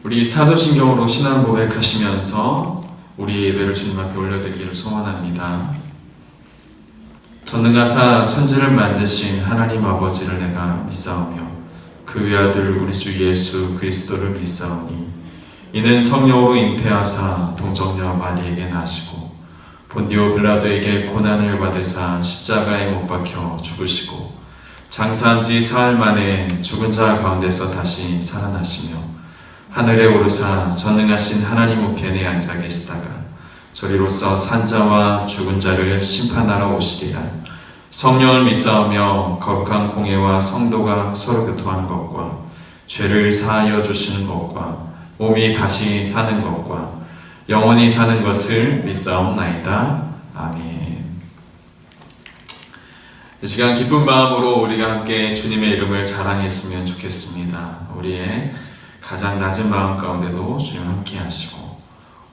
우리 사도신경으로 신앙 고백하시면서 우리 예배를 주님 앞에 올려드리기를 소원합니다. 전능하사 천지를 만드신 하나님 아버지를 내가 믿사오며 그 외아들 우리 주 예수 그리스도를 믿사오니 이는 성령으로 잉태하사 동정녀 마리에게 나시고 본디오 빌라도에게 고난을 받으사 십자가에 못 박혀 죽으시고 장사한 지 사흘 만에 죽은 자 가운데서 다시 살아나시며 하늘에 오르사 전능하신 하나님 우편에 앉아 계시다가 저리로서 산자와 죽은 자를 심판하러 오시리라. 성령을 믿사오며 거룩한 공예와 성도가 서로 교통하는 것과 죄를 사하여 주시는 것과 몸이 다시 사는 것과 영원히 사는 것을 믿사옵나이다. 아멘. 이 시간 기쁜 마음으로 우리가 함께 주님의 이름을 자랑했으면 좋겠습니다. 우리의 가장 낮은 마음 가운데도 주님 함께 하시고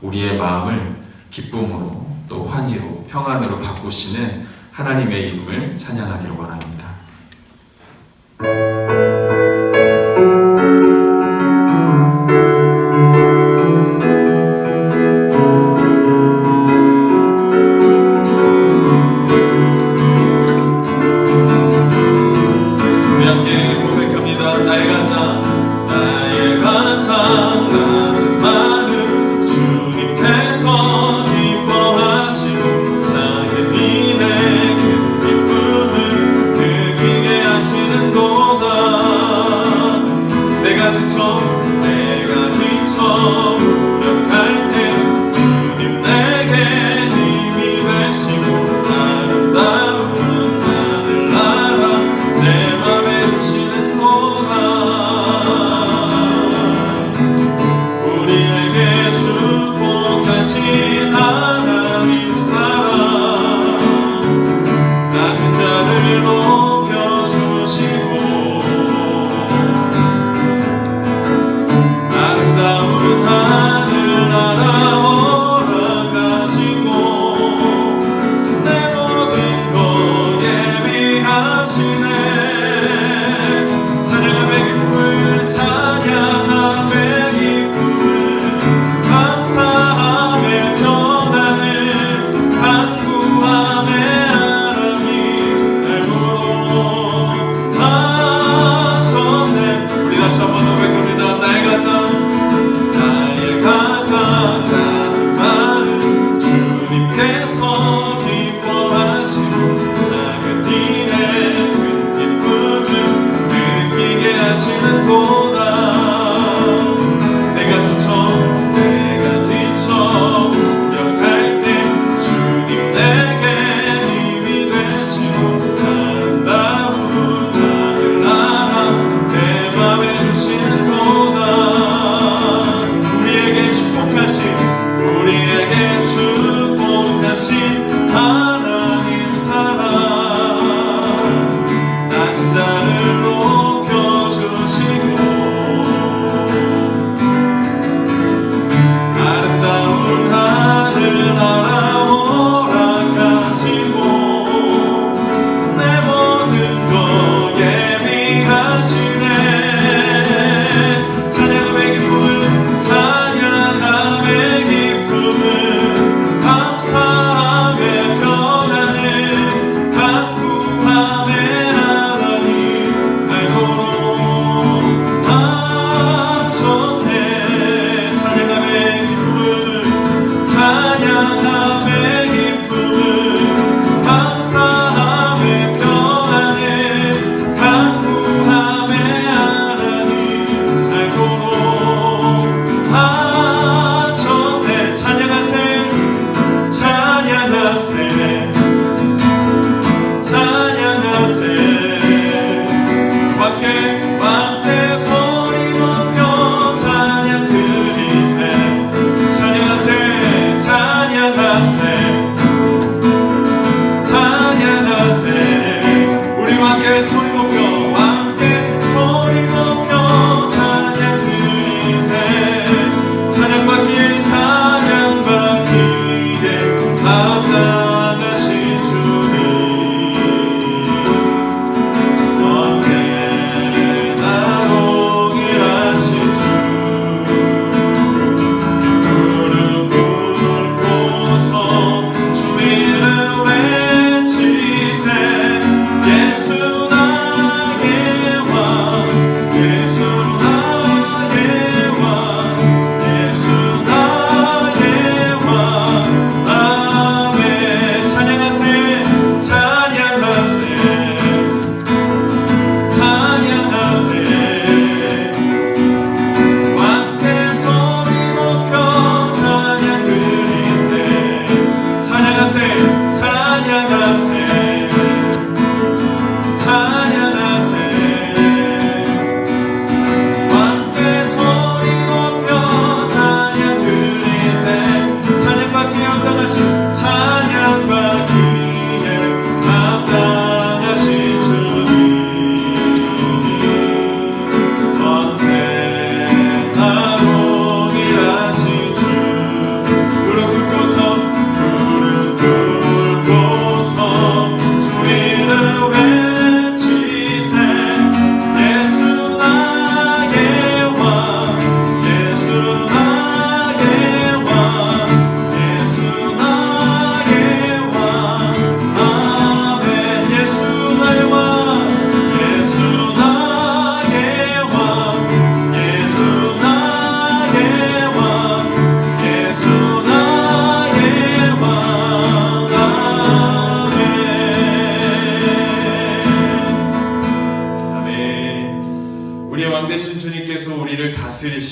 우리의 마음을 기쁨으로 또 환희로 평안으로 바꾸시는 하나님의 이름을 찬양하기를 원합니다. 우리 함께 고백합니다. 나의 가장 낮은 마음 주님께서 기뻐하시고 작은 일에 큰 기쁨을 느끼게 하시는도다. 내가 지쳐 무력할 때 주님 내게 힘이 되시고 아름다운 하늘나라 내 맘에 주시는도다.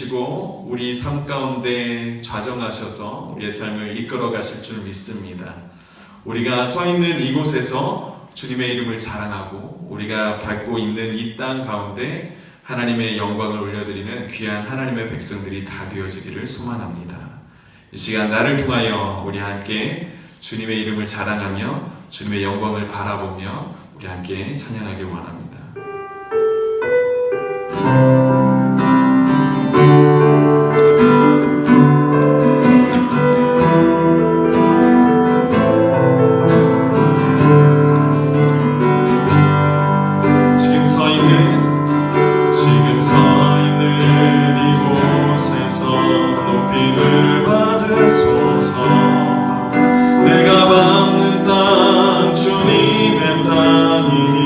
주시고 우리 삶 가운데 좌정하셔서 우리의 삶을 이끌어 가실 줄 믿습니다. 우리가 서 있는 이곳에서 주님의 이름을 자랑하고 우리가 밟고 있는 이 땅 가운데 하나님의 영광을 올려드리는 귀한 하나님의 백성들이 다 되어지기를 소망합니다. 이 시간 나를 통하여 우리 함께 주님의 이름을 자랑하며 주님의 영광을 바라보며 우리 함께 찬양하길 원합니다. 지금 서 있는 이곳에서 높임을 받으소서. 내가 밟는 땅 주님의 땅이니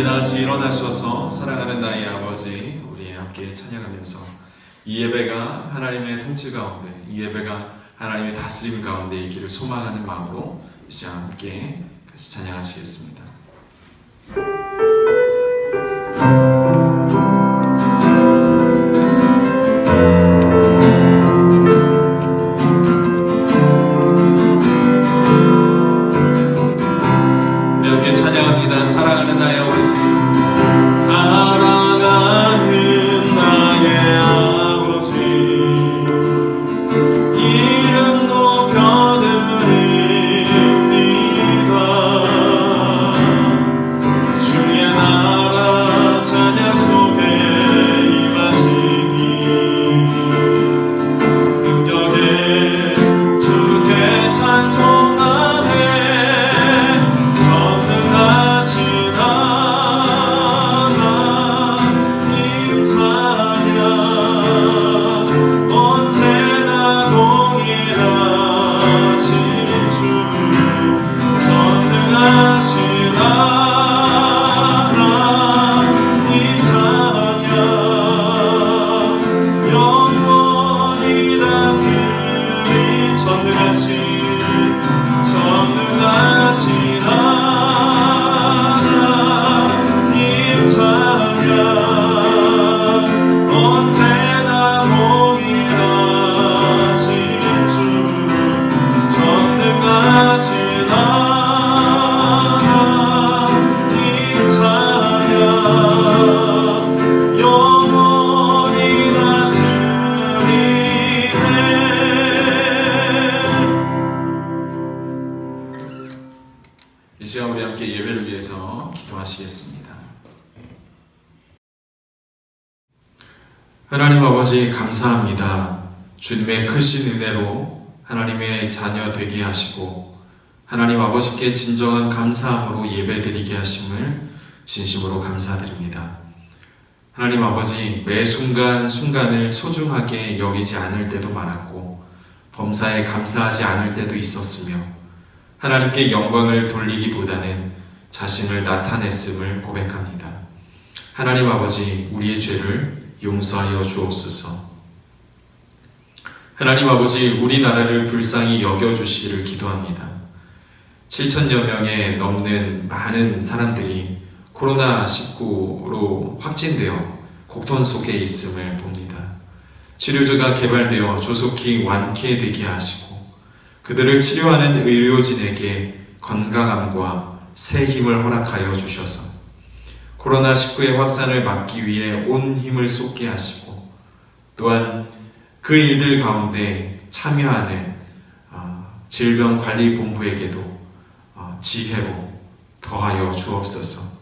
우리 다 같이 일어나셔서 사랑하는 나의 아버지 우리 함께 찬양하면서 이 예배가 하나님의 통치 가운데, 이 예배가 하나님의 다스림 가운데 있기를 소망하는 마음으로 이 시간 함께 같이 찬양하시겠습니다. 우리 함께 찬양합니다. 사랑하는 나의 아버지, 사랑하는 나의 아버지, 이름 높여드립니다. 주의 나라 찬양 속에 임하시니 능력에 주께 찬송하네. 전능하신 하나님 찬양, 언제나 동일하신 주. 전능하신 하나님 찬양, 영원히 다스리. 전능하신 하나님 찬양, 언제나 동일하신 주. 전능하신 하나님 찬양, 영원히 다스리네. 이 시간 우리 함께 예배를 위해서 기도하시겠습니다. 하나님 아버지 감사합니다. 주님의 크신 은혜로 하나님의 자녀 되게 하시고 하나님 아버지께 진정한 감사함으로 예배드리게 하심을 진심으로 감사드립니다. 하나님 아버지, 매 순간순간을 소중하게 여기지 않을 때도 많았고 범사에 감사하지 않을 때도 있었으며 하나님께 영광을 돌리기보다는 자신을 나타냈음을 고백합니다. 하나님 아버지, 우리의 죄를 용서하여 주옵소서. 하나님 아버지, 우리나라를 불쌍히 여겨주시기를 기도합니다. 7천여 명에 넘는 많은 사람들이 코로나19로 확진되어 곡통 속에 있음을 봅니다. 치료제가 개발되어 조속히 완쾌되게 하시고 그들을 치료하는 의료진에게 건강함과 새 힘을 허락하여 주셔서 코로나19의 확산을 막기 위해 온 힘을 쏟게 하시고 또한 그 일들 가운데 참여하는 질병관리본부에게도 지혜로 더하여 주옵소서.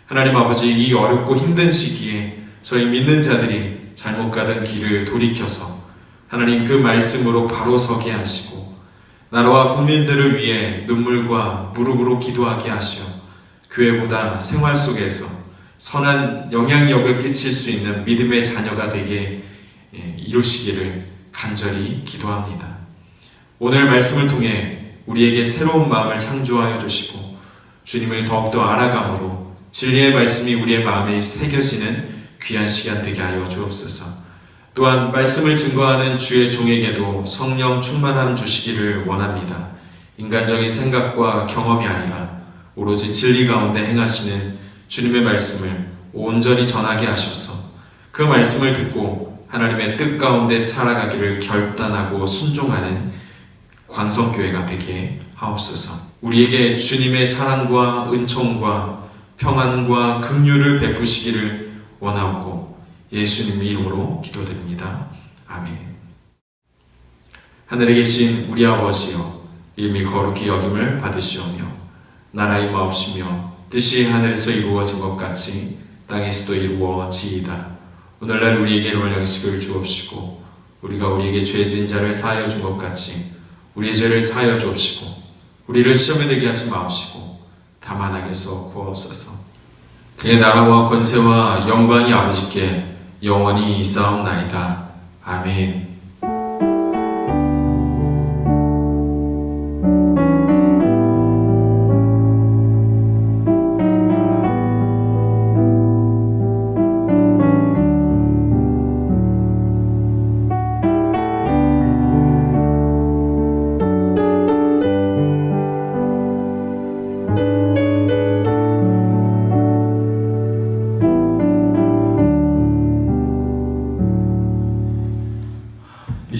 하나님 아버지, 이 어렵고 힘든 시기에 저희 믿는 자들이 잘못 가던 길을 돌이켜서 하나님 그 말씀으로 바로 서게 하시고 나라와 국민들을 위해 눈물과 무릎으로 기도하게 하시어 교회보다 생활 속에서 선한 영향력을 끼칠 수 있는 믿음의 자녀가 되게 이루시기를 간절히 기도합니다. 오늘 말씀을 통해 우리에게 새로운 마음을 창조하여 주시고 주님을 더욱더 알아감으로 진리의 말씀이 우리의 마음에 새겨지는 귀한 시간 되게 하여 주옵소서. 또한 말씀을 증거하는 주의 종에게도 성령 충만함 주시기를 원합니다. 인간적인 생각과 경험이 아니라 오로지 진리 가운데 행하시는 주님의 말씀을 온전히 전하게 하셔서 그 말씀을 듣고 하나님의 뜻 가운데 살아가기를 결단하고 순종하는 광성교회가 되게 하옵소서. 우리에게 주님의 사랑과 은총과 평안과 긍휼을 베푸시기를 원하옵고 예수님 이름으로 기도드립니다. 아멘. 하늘에 계신 우리 아버지여, 이름이 거룩히 여김을 받으시오며 나라의 임하옵시며 뜻이 하늘에서 이루어진 것 같이 땅에서도 이루어지이다. 오늘날 우리에게 일용할 양식을 주옵시고 우리가 우리에게 죄 지은 자를 사하여 준 것 같이 우리의 죄를 사하여 주옵시고 우리를 시험에 들게 하지 마옵시고 다만 악에서 구하옵소서. 그의 나라와 권세와 영광이 아버지께 영원히 있사옵나이다. 아멘.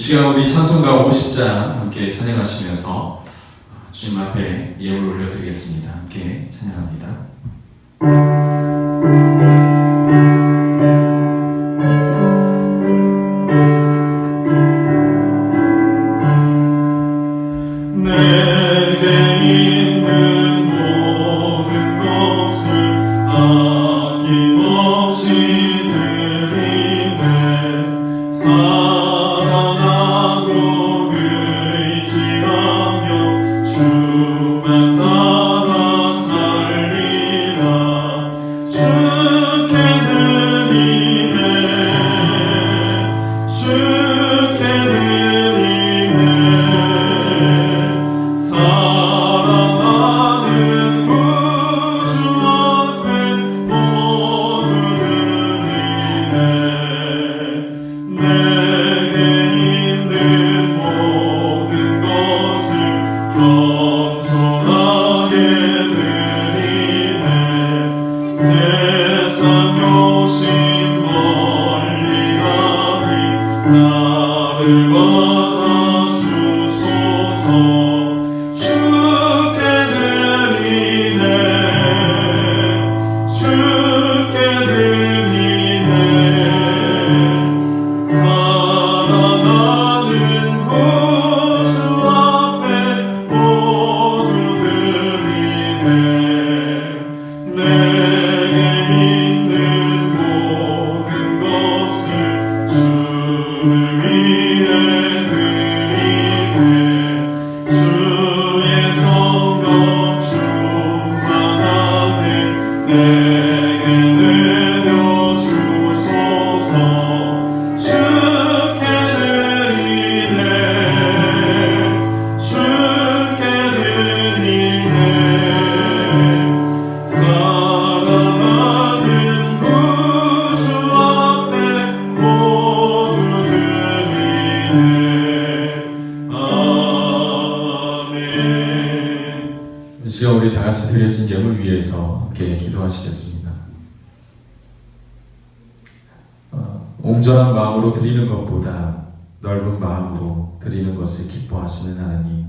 시간 우리 찬송가 50장 함께 찬양하시면서 주님 앞에 예물을 올려드리겠습니다. 함께 찬양합니다. 내게 있는 모든 것을 아낌없이 드리네. 사랑하고 의지하며 주만 따라 살리라. 주께 드리네. 주께 드리네. 사랑하는 구주 앞에 모두 드리네. 내게 있는 모든 것을 겸손하게 드리네. 세상 욕심 멀리 하리. 나를 받아주소서. 주께 드리네. 주께 드리네. 사랑하는 구주 앞에 모두 드리네. 내게 있는 모든 것을 주를 위해 드리네. 주의 성령 충만하게 내게 내려주소서. 주께 드리네. 주께 드리네. 사랑하는 구주 앞에 모두 드리네. 아멘. 이 시간 우리 다 같이 드려진 예물 위해서 함께 기도하시겠습니다. 온전한 마음으로 드리는 것보다 넓은 마음으로 드리는 것을 기뻐하시는 하나님,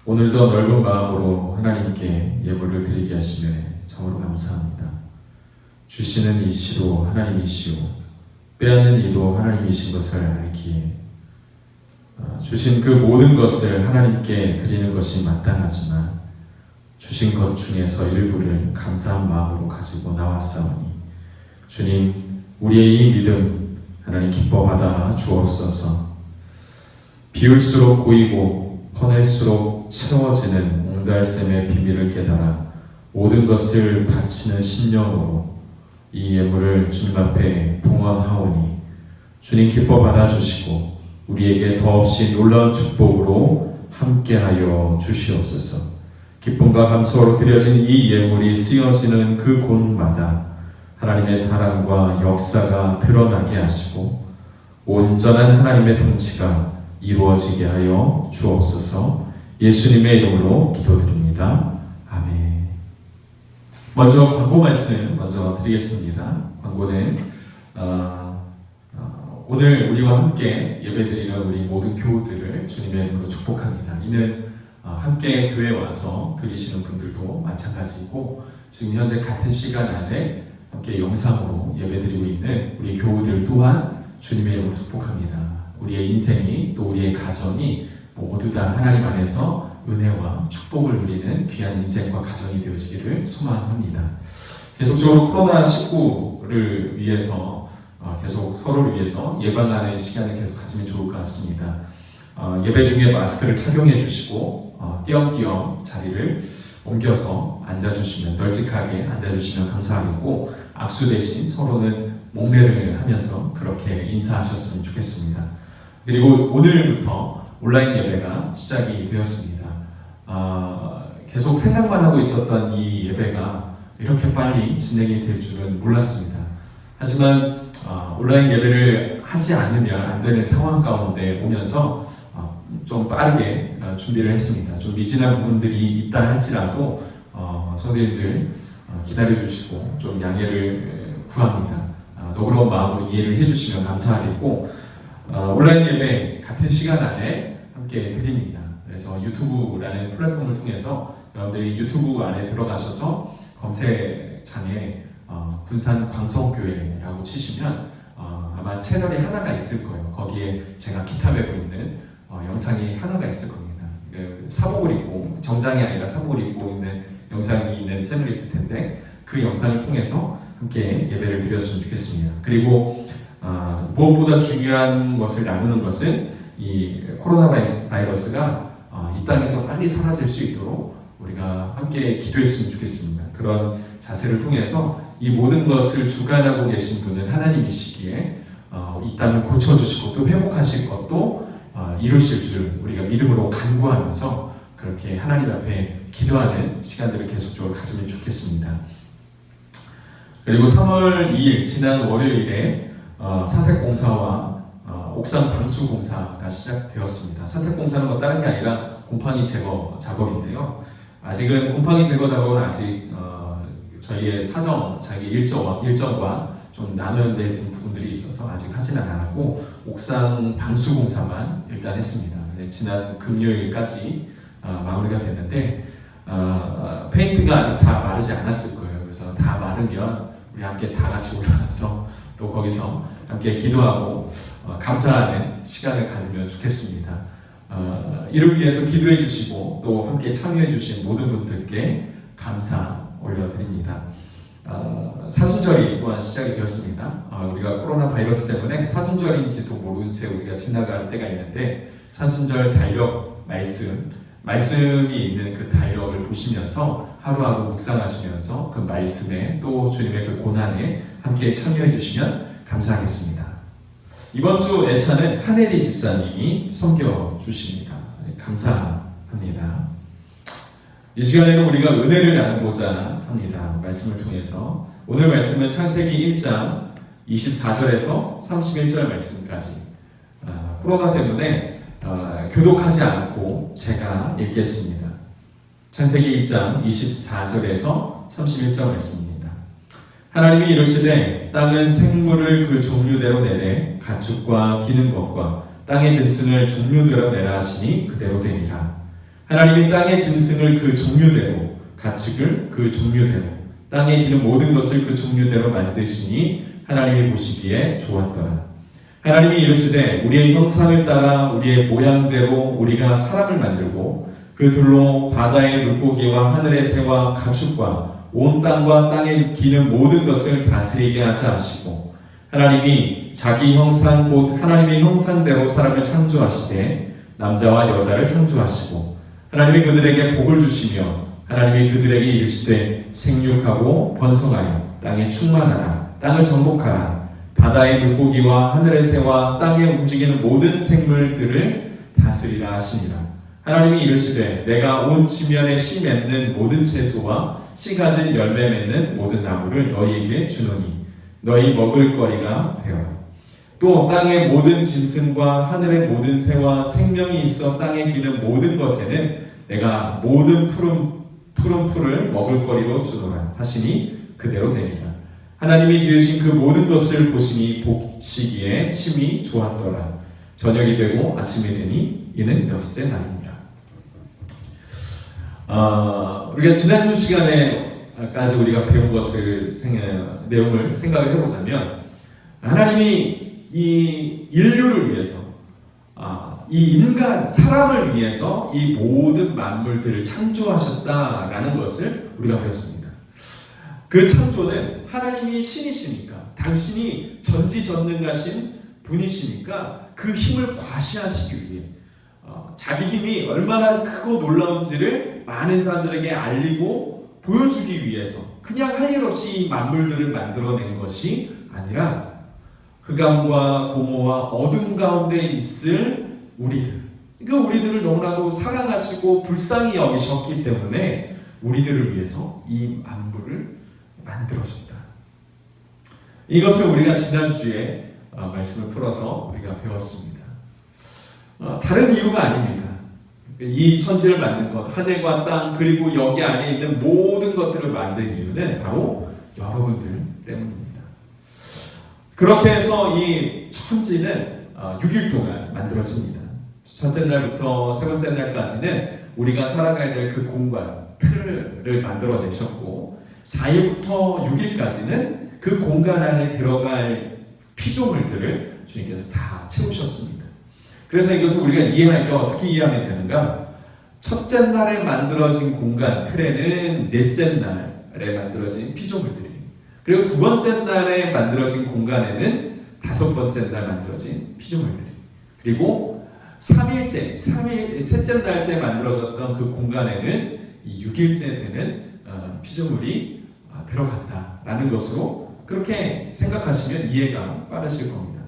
오늘도 넓은 마음으로 하나님께 예물을 드리게 하심에 참으로 감사합니다. 주시는 이시로 하나님이시오, 빼앗는 이도 하나님이신 것을 알기에 주신 그 모든 것을 하나님께 드리는 것이 마땅하지만 주신 것 중에서 일부를 감사한 마음으로 가지고 나왔사오니 주님, 우리의 이 믿음 하나님 기뻐받아 주옵소서. 비울수록 고이고 퍼낼수록 채워지는 옹달샘의 비밀을 깨달아 모든 것을 바치는 심령으로 이 예물을 주님 앞에 봉헌하오니 주님 기뻐받아 주시고 우리에게 더없이 놀라운 축복으로 함께하여 주시옵소서. 기쁨과 감사로 드려진 이 예물이 쓰여지는 그 곳마다 하나님의 사랑과 역사가 드러나게 하시고 온전한 하나님의 통치가 이루어지게 하여 주옵소서. 예수님의 이름으로 기도드립니다. 아멘. 먼저 광고 말씀 먼저 드리겠습니다. 광고는 오늘 우리와 함께 예배드리는 우리 모든 교우들을 주님의 이름으로 축복합니다. 이는 함께 교회에 와서 드리시는 분들도 마찬가지고 지금 현재 같은 시간 안에 함께 영상으로 예배드리고 있는 우리 교우들 또한 주님의 이름으로 축복합니다. 우리의 인생이 또 우리의 가정이 모두 다 하나님 안에서 은혜와 축복을 누리는 귀한 인생과 가정이 되어지기를 소망합니다. 계속적으로 코로나19를 위해서 계속 서로를 위해서 예방하는 시간을 계속 가지면 좋을 것 같습니다. 예배 중에 마스크를 착용해 주시고 띄엄띄엄 자리를 옮겨서 앉아주시면, 널찍하게 앉아주시면 감사하겠고, 악수 대신 서로는 목례를 하면서 그렇게 인사하셨으면 좋겠습니다. 그리고 오늘부터 온라인 예배가 시작이 되었습니다. 계속 생각만 하고 있었던 이 예배가 이렇게 빨리 진행이 될 줄은 몰랐습니다. 하지만 온라인 예배를 하지 않으면 안 되는 상황 가운데 오면서 좀 빠르게 준비를 했습니다. 좀 미진한 부분들이 있다 할지라도 성도님들 기다려주시고 좀 양해를 구합니다. 너그러운 마음으로 이해를 해주시면 감사하겠고, 온라인 예배 같은 시간 안에 함께 드립니다. 그래서 유튜브라는 플랫폼을 통해서 여러분들이 유튜브 안에 들어가셔서 검색창에 군산 광성교회라고 치시면 아마 채널이 하나가 있을 거예요. 거기에 제가 기타 메고 있는 영상이 하나가 있을 겁니다. 사복을 입고, 정장이 아니라 사복을 입고 있는 영상이 있는 채널이 있을 텐데 그 영상을 통해서 함께 예배를 드렸으면 좋겠습니다. 그리고 무엇보다 중요한 것을 나누는 것은 이 코로나 바이러스가 이 땅에서 빨리 사라질 수 있도록 우리가 함께 기도했으면 좋겠습니다. 그런 자세를 통해서 이 모든 것을 주관하고 계신 분은 하나님이시기에 이 땅을 고쳐주시고 또 회복하실 것도 이루실 줄 우리가 믿음으로 간구하면서 그렇게 하나님 앞에 기도하는 시간들을 계속적으로 가지면 좋겠습니다. 그리고 3월 2일 지난 월요일에 사택공사와 옥상 방수공사가 시작되었습니다. 사택공사는 뭐 다른 게 아니라 곰팡이 제거 작업인데요. 아직은 곰팡이 제거 작업은 아직 저희의 사정, 자기 일정과 좀 나눠야 될 부분들이 있어서 아직 하지는 않았고 옥상 방수공사만 일단 했습니다. 지난 금요일까지 마무리가 됐는데 페인트가 아직 다 마르지 않았을 거예요. 그래서 다 마르면 우리 함께 다 같이 올라가서 또 거기서 함께 기도하고 감사하는 시간을 가지면 좋겠습니다. 이를 위해서 기도해 주시고 또 함께 참여해 주신 모든 분들께 감사 올려드립니다. 사순절이 또한 시작이 되었습니다. 우리가 코로나 바이러스 때문에 사순절인지도 모르는 채 우리가 지나갈 때가 있는데 사순절 달력 말씀이 있는 그 달력을 보시면서 하루하루 묵상하시면서 그 말씀에 또 주님의 그 고난에 함께 참여해 주시면 감사하겠습니다. 이번 주 애차는 한혜리 집사님이 섬겨주십니다. 감사합니다. 이 시간에는 우리가 은혜를 나누고자 합니다. 말씀을 통해서 오늘 말씀은 창세기 1장 24절에서 31절 말씀까지 코로나 때문에 교독하지 않고 제가 읽겠습니다. 창세기 1장 24절에서 31절 말씀입니다. 하나님이 이르시되 땅은 생물을 그 종류대로 내되 가축과 기는 것과 땅의 짐승을 종류대로 내라 하시니 그대로 되니라. 하나님이 땅의 짐승을 그 종류대로 가축을 그 종류대로 땅에 기는 모든 것을 그 종류대로 만드시니 하나님이 보시기에 좋았더라. 하나님이 이르시되 우리의 형상을 따라 우리의 모양대로 우리가 사람을 만들고 그 들로 바다의 물고기와 하늘의 새와 가축과 온 땅과 땅에 기는 모든 것을 다스리게 하자 하시고 하나님이 자기 형상 곧 하나님의 형상대로 사람을 창조하시되 남자와 여자를 창조하시고 하나님이 그들에게 복을 주시며 하나님이 그들에게 이르시되 생육하고 번성하여 땅에 충만하라 땅을 정복하라 바다의 물고기와 하늘의 새와 땅에 움직이는 모든 생물들을 다스리라 하시니라. 하나님이 이르시되 내가 온 지면에 씨 맺는 모든 채소와 씨 가진 열매 맺는 모든 나무를 너희에게 주노니 너희 먹을 거리가 되어라. 또 땅의 모든 짐승과 하늘의 모든 새와 생명이 있어 땅에 기는 모든 것에는 내가 모든 푸른 풀을 먹을 거리로 주노라 하시니 그대로 되니라. 하나님이 지으신 그 모든 것을 보시기에 심히 좋았더라. 저녁이 되고 아침이 되니 이는 여섯째 날입니다. 우리가 지난주 시간에까지 우리가 배운 것을 내용을 생각을 해보자면 하나님이 이 인류를 위해서 이 인간 사람을 위해서 이 모든 만물들을 창조하셨다라는 것을 우리가 배웠습니다. 그 창조는 하나님이 신이시니까 당신이 전지전능하신 분이시니까 그 힘을 과시하시기 위해 자기 힘이 얼마나 크고 놀라운지를 많은 사람들에게 알리고 보여주기 위해서 그냥 할 일 없이 이 만물들을 만들어낸 것이 아니라 흑암과 공허와 어둠 가운데 있을 우리들, 그 우리들을 너무나도 사랑하시고 불쌍히 여기셨기 때문에 우리들을 위해서 이 만물을 만들어줬다. 이것을 우리가 지난주에 말씀을 풀어서 우리가 배웠습니다. 다른 이유가 아닙니다. 이 천지를 만든 것, 하늘과 땅, 그리고 여기 안에 있는 모든 것들을 만든 이유는 바로 여러분들 때문입니다. 그렇게 해서 이 천지는 6일 동안 만들어집니다. 첫째 날부터 세 번째 날까지는 우리가 살아가야 될 그 공간, 틀을 만들어내셨고 4일부터 6일까지는 그 공간 안에 들어갈 피조물들을 주님께서 다 채우셨습니다. 그래서 이것을 우리가 이해할 때 어떻게 이해하면 되는가? 첫째 날에 만들어진 공간, 틀에는 넷째 날에 만들어진 피조물들이, 그리고 두 번째 날에 만들어진 공간에는 다섯 번째 날 만들어진 피조물들이, 그리고 3일째, 셋째 날 때 만들어졌던 그 공간에는 이 6일째 되는 피조물이 들어간다라는 것으로 그렇게 생각하시면 이해가 빠르실 겁니다.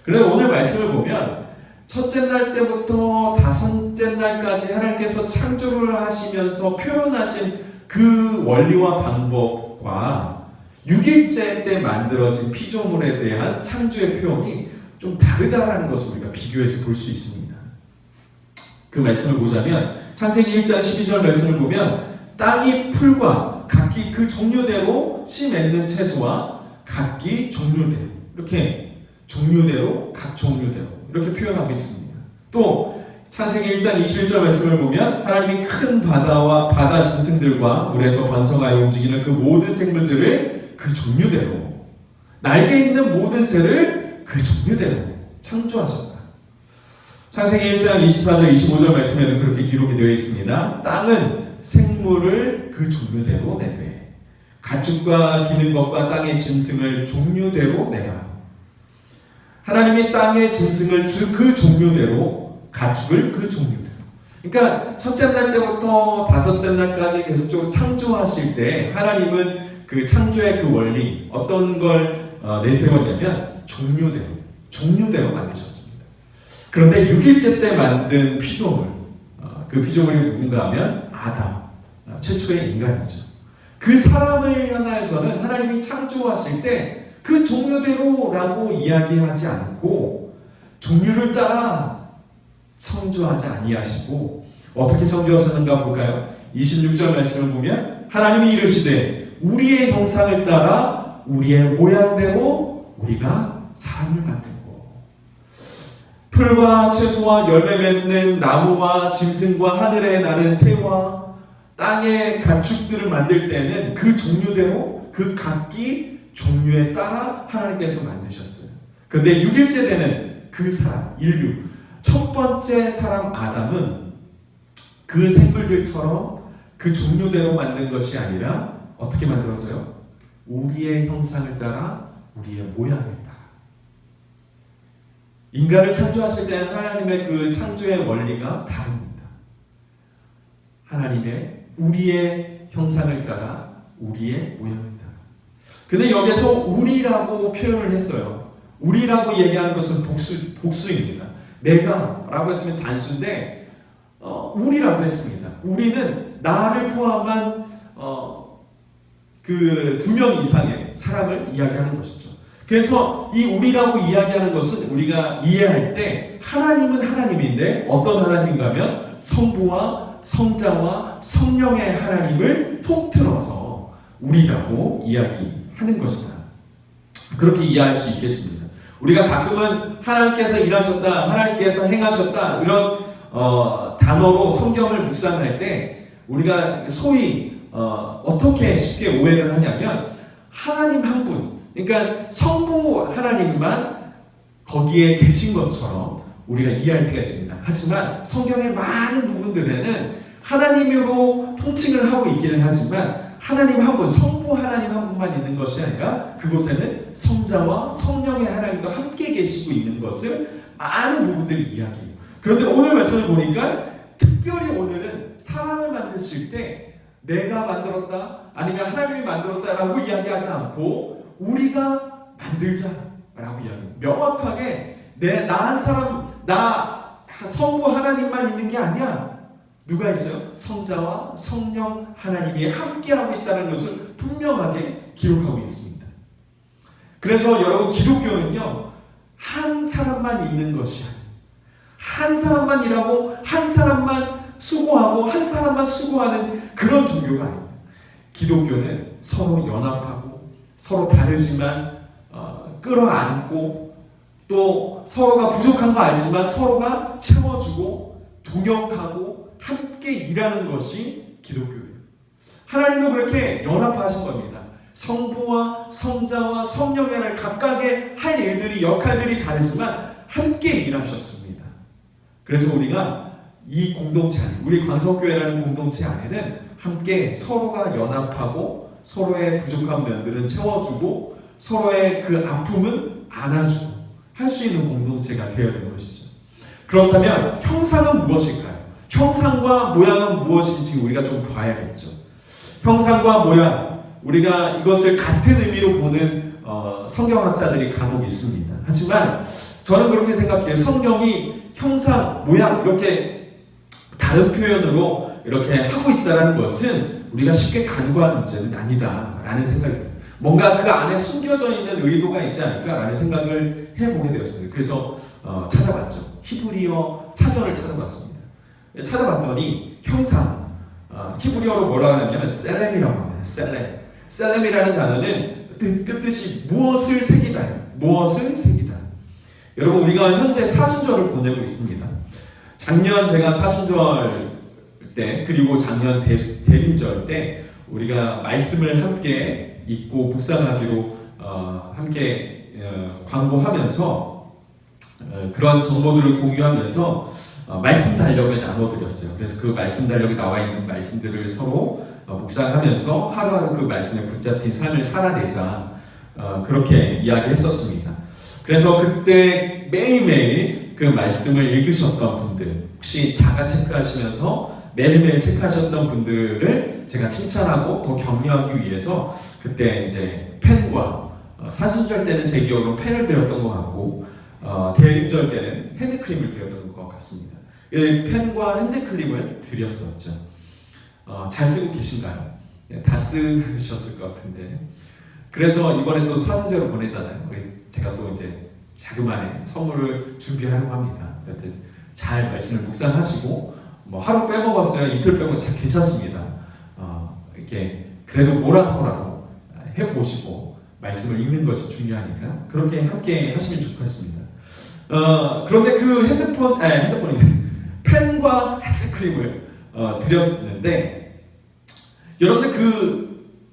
그런데 오늘 말씀을 보면 첫째 날 때부터 다섯째 날까지 하나님께서 창조를 하시면서 표현하신 그 원리와 방법과 6일째 때 만들어진 피조물에 대한 창조의 표현이 좀 다르다라는 것을 우리가 비교해서 볼 수 있습니다. 그 말씀을 보자면 창세기 1장 12절 말씀을 보면 땅이 풀과 각기 그 종류대로 씨 맺는 채소와 각기 종류대로, 이렇게 종류대로 각 종류대로 이렇게 표현하고 있습니다. 또 창세기 1장 21절 말씀을 보면 하나님이 큰 바다와 바다 짐승들과 물에서 번성하여 움직이는 그 모든 생물들을 그 종류대로, 날개 있는 모든 새를 그 종류대로 창조하셨다. 창세기 1장 24절 25절 말씀에는 그렇게 기록이 되어 있습니다. 땅은 생물을 그 종류대로 내되 가축과 기는 것과 땅의 짐승을 종류대로 내라. 하나님이 땅의 짐승을 그 종류대로, 가축을 그 종류대로. 그러니까 첫째 날 때부터 다섯째 날까지 계속적으로 창조하실 때 하나님은 그 창조의 그 원리, 어떤 걸 내세웠냐면 종류대로 만드셨습니다. 그런데 6일째 때 만든 피조물, 그 피조물이 누군가 하면 아담, 최초의 인간이죠. 그 사람을 향하여서는 하나님이 창조하실 때 그 종류대로라고 이야기하지 않고 종류를 따라 창조하지 아니하시고 어떻게 창조하셨는가 볼까요? 26절 말씀을 보면 하나님이 이르시되 우리의 형상을 따라 우리의 모양대로 우리가 사람을 만들고, 풀과 채소와 열매 맺는 나무와 짐승과 하늘에 나는 새와 땅의 가축들을 만들 때는 그 종류대로 그 각기 종류에 따라 하나님께서 만드셨어요. 그런데 6일째 되는 그 사람, 인류, 첫 번째 사람 아담은 그 생물들처럼 그 종류대로 만든 것이 아니라 어떻게 만들어져요? 우리의 형상을 따라 우리의 모양을 따라. 인간을 창조하실 때 하나님의 그 창조의 원리가 다릅니다. 하나님의 우리의 형상을 따라 우리의 모양을 따라. 근데 여기서 우리라고 표현을 했어요. 우리라고 얘기하는 것은 복수입니다. 내가 라고 했으면 단수인데 우리라고 했습니다. 우리는 나를 포함한 그 2명 이상의 사람을 이야기하는 것이죠. 그래서 이 우리라고 이야기하는 것은 우리가 이해할 때 하나님은 하나님인데 어떤 하나님인가 하면 성부와 성자와 성령의 하나님을 통틀어서 우리라고 이야기하는 것이다. 그렇게 이해할 수 있겠습니다. 우리가 가끔은 하나님께서 일하셨다, 하나님께서 행하셨다 이런 단어로 성경을 묵상할 때 우리가 소위 어떻게 쉽게 오해를 하냐면 하나님 한 분, 그러니까 성부 하나님만 거기에 계신 것처럼 우리가 이해할 때가 있습니다. 하지만 성경의 많은 부분들에는 하나님으로 통칭을 하고 있기는 하지만 하나님 한 분, 성부 하나님 한 분만 있는 것이 아니라 그곳에는 성자와 성령의 하나님과 함께 계시고 있는 것을 많은 부분들이 이야기해요. 그런데 오늘 말씀을 보니까 특별히 오늘은 사람을 만드실 때 내가 만들었다 아니면 하나님이 만들었다라고 이야기하지 않고 우리가 만들자라고 이야기해요. 명확하게 나 한 사람, 나 성부 하나님만 있는 게 아니야. 누가 있어요? 성자와 성령 하나님이 함께하고 있다는 것을 분명하게 기록하고 있습니다. 그래서 여러분 기독교는요 한 사람만 있는 것이 아니에요. 한 사람만 일하고 한 사람만 수고하고 한 사람만 수고하는 그런 종교가 아닙니다. 기독교는 서로 연합하고 서로 다르지만 끌어안고 또 서로가 부족한 거 알지만 서로가 채워주고 동역하고 함께 일하는 것이 기독교예요. 하나님도 그렇게 연합하신 겁니다. 성부와 성자와 성령의 하나님 각각의 할 일들이 역할들이 다르지만 함께 일하셨습니다. 그래서 우리가 이 공동체 안에, 우리 광석교회라는 공동체 안에는 함께 서로가 연합하고 서로의 부족한 면들은 채워주고 서로의 그 아픔은 안아주고 할 수 있는 공동체가 되어야 되는 것이죠. 그렇다면 형상은 무엇일까요? 형상과 모양은 무엇인지 우리가 좀 봐야겠죠. 형상과 모양, 우리가 이것을 같은 의미로 보는 성경학자들이 간혹 있습니다. 하지만 저는 그렇게 생각해요. 성경이 형상, 모양 이렇게 다른 표현으로 이렇게 하고 있다는 것은 우리가 쉽게 간과하는 문제는 아니다라는 생각이 들어요. 뭔가 그 안에 숨겨져 있는 의도가 있지 않을까라는 생각을 해보게 되었습니다. 그래서 찾아봤죠. 히브리어 사전을 찾아봤습니다. 찾아봤더니 형상, 히브리어로 뭐라고 하냐면 셀렘이라고 합니다. 셀렘이라는 단어는 뜻이 무엇을 새기다예요. 무엇을 새기다. 여러분, 우리가 현재 사순절을 보내고 있습니다. 작년 제가 사순절 때 그리고 작년 대림절 때 우리가 말씀을 함께 읽고 묵상하기로 함께 광고하면서 그런 정보들을 공유하면서 말씀 달력을 나눠드렸어요. 그래서 그 말씀 달력에 나와 있는 말씀들을 서로 묵상하면서 하루하루 그 말씀에 붙잡힌 삶을 살아내자 그렇게 이야기했었습니다. 그래서 그때 매일매일 그 말씀을 읽으셨던 분들, 혹시 자가 체크하시면서 매일매일 체크하셨던 분들을 제가 칭찬하고 더 격려하기 위해서 그때 이제 펜과 사순절 때는 제 기억으로 펜을 드렸던 것 같고 대림절 때는 핸드크림을 드렸던 것 같습니다. 펜과 핸드크림을 드렸었죠. 잘 쓰고 계신가요? 네, 다 쓰셨을 것 같은데. 그래서 이번에 또 사순절을 보내잖아요. 제가 또 이제 자그마한 선물을 준비하려고 합니다. 여튼 잘 말씀을 묵상하시고 뭐 하루 빼먹었어요, 이틀 빼먹으면 괜찮습니다. 이렇게 그래도 몰아서라도 해보시고 말씀을 읽는 것이 중요하니까 그렇게 함께 하시면 좋겠습니다. 그런데 그 펜과 핸드크림을 드렸는데 여러분들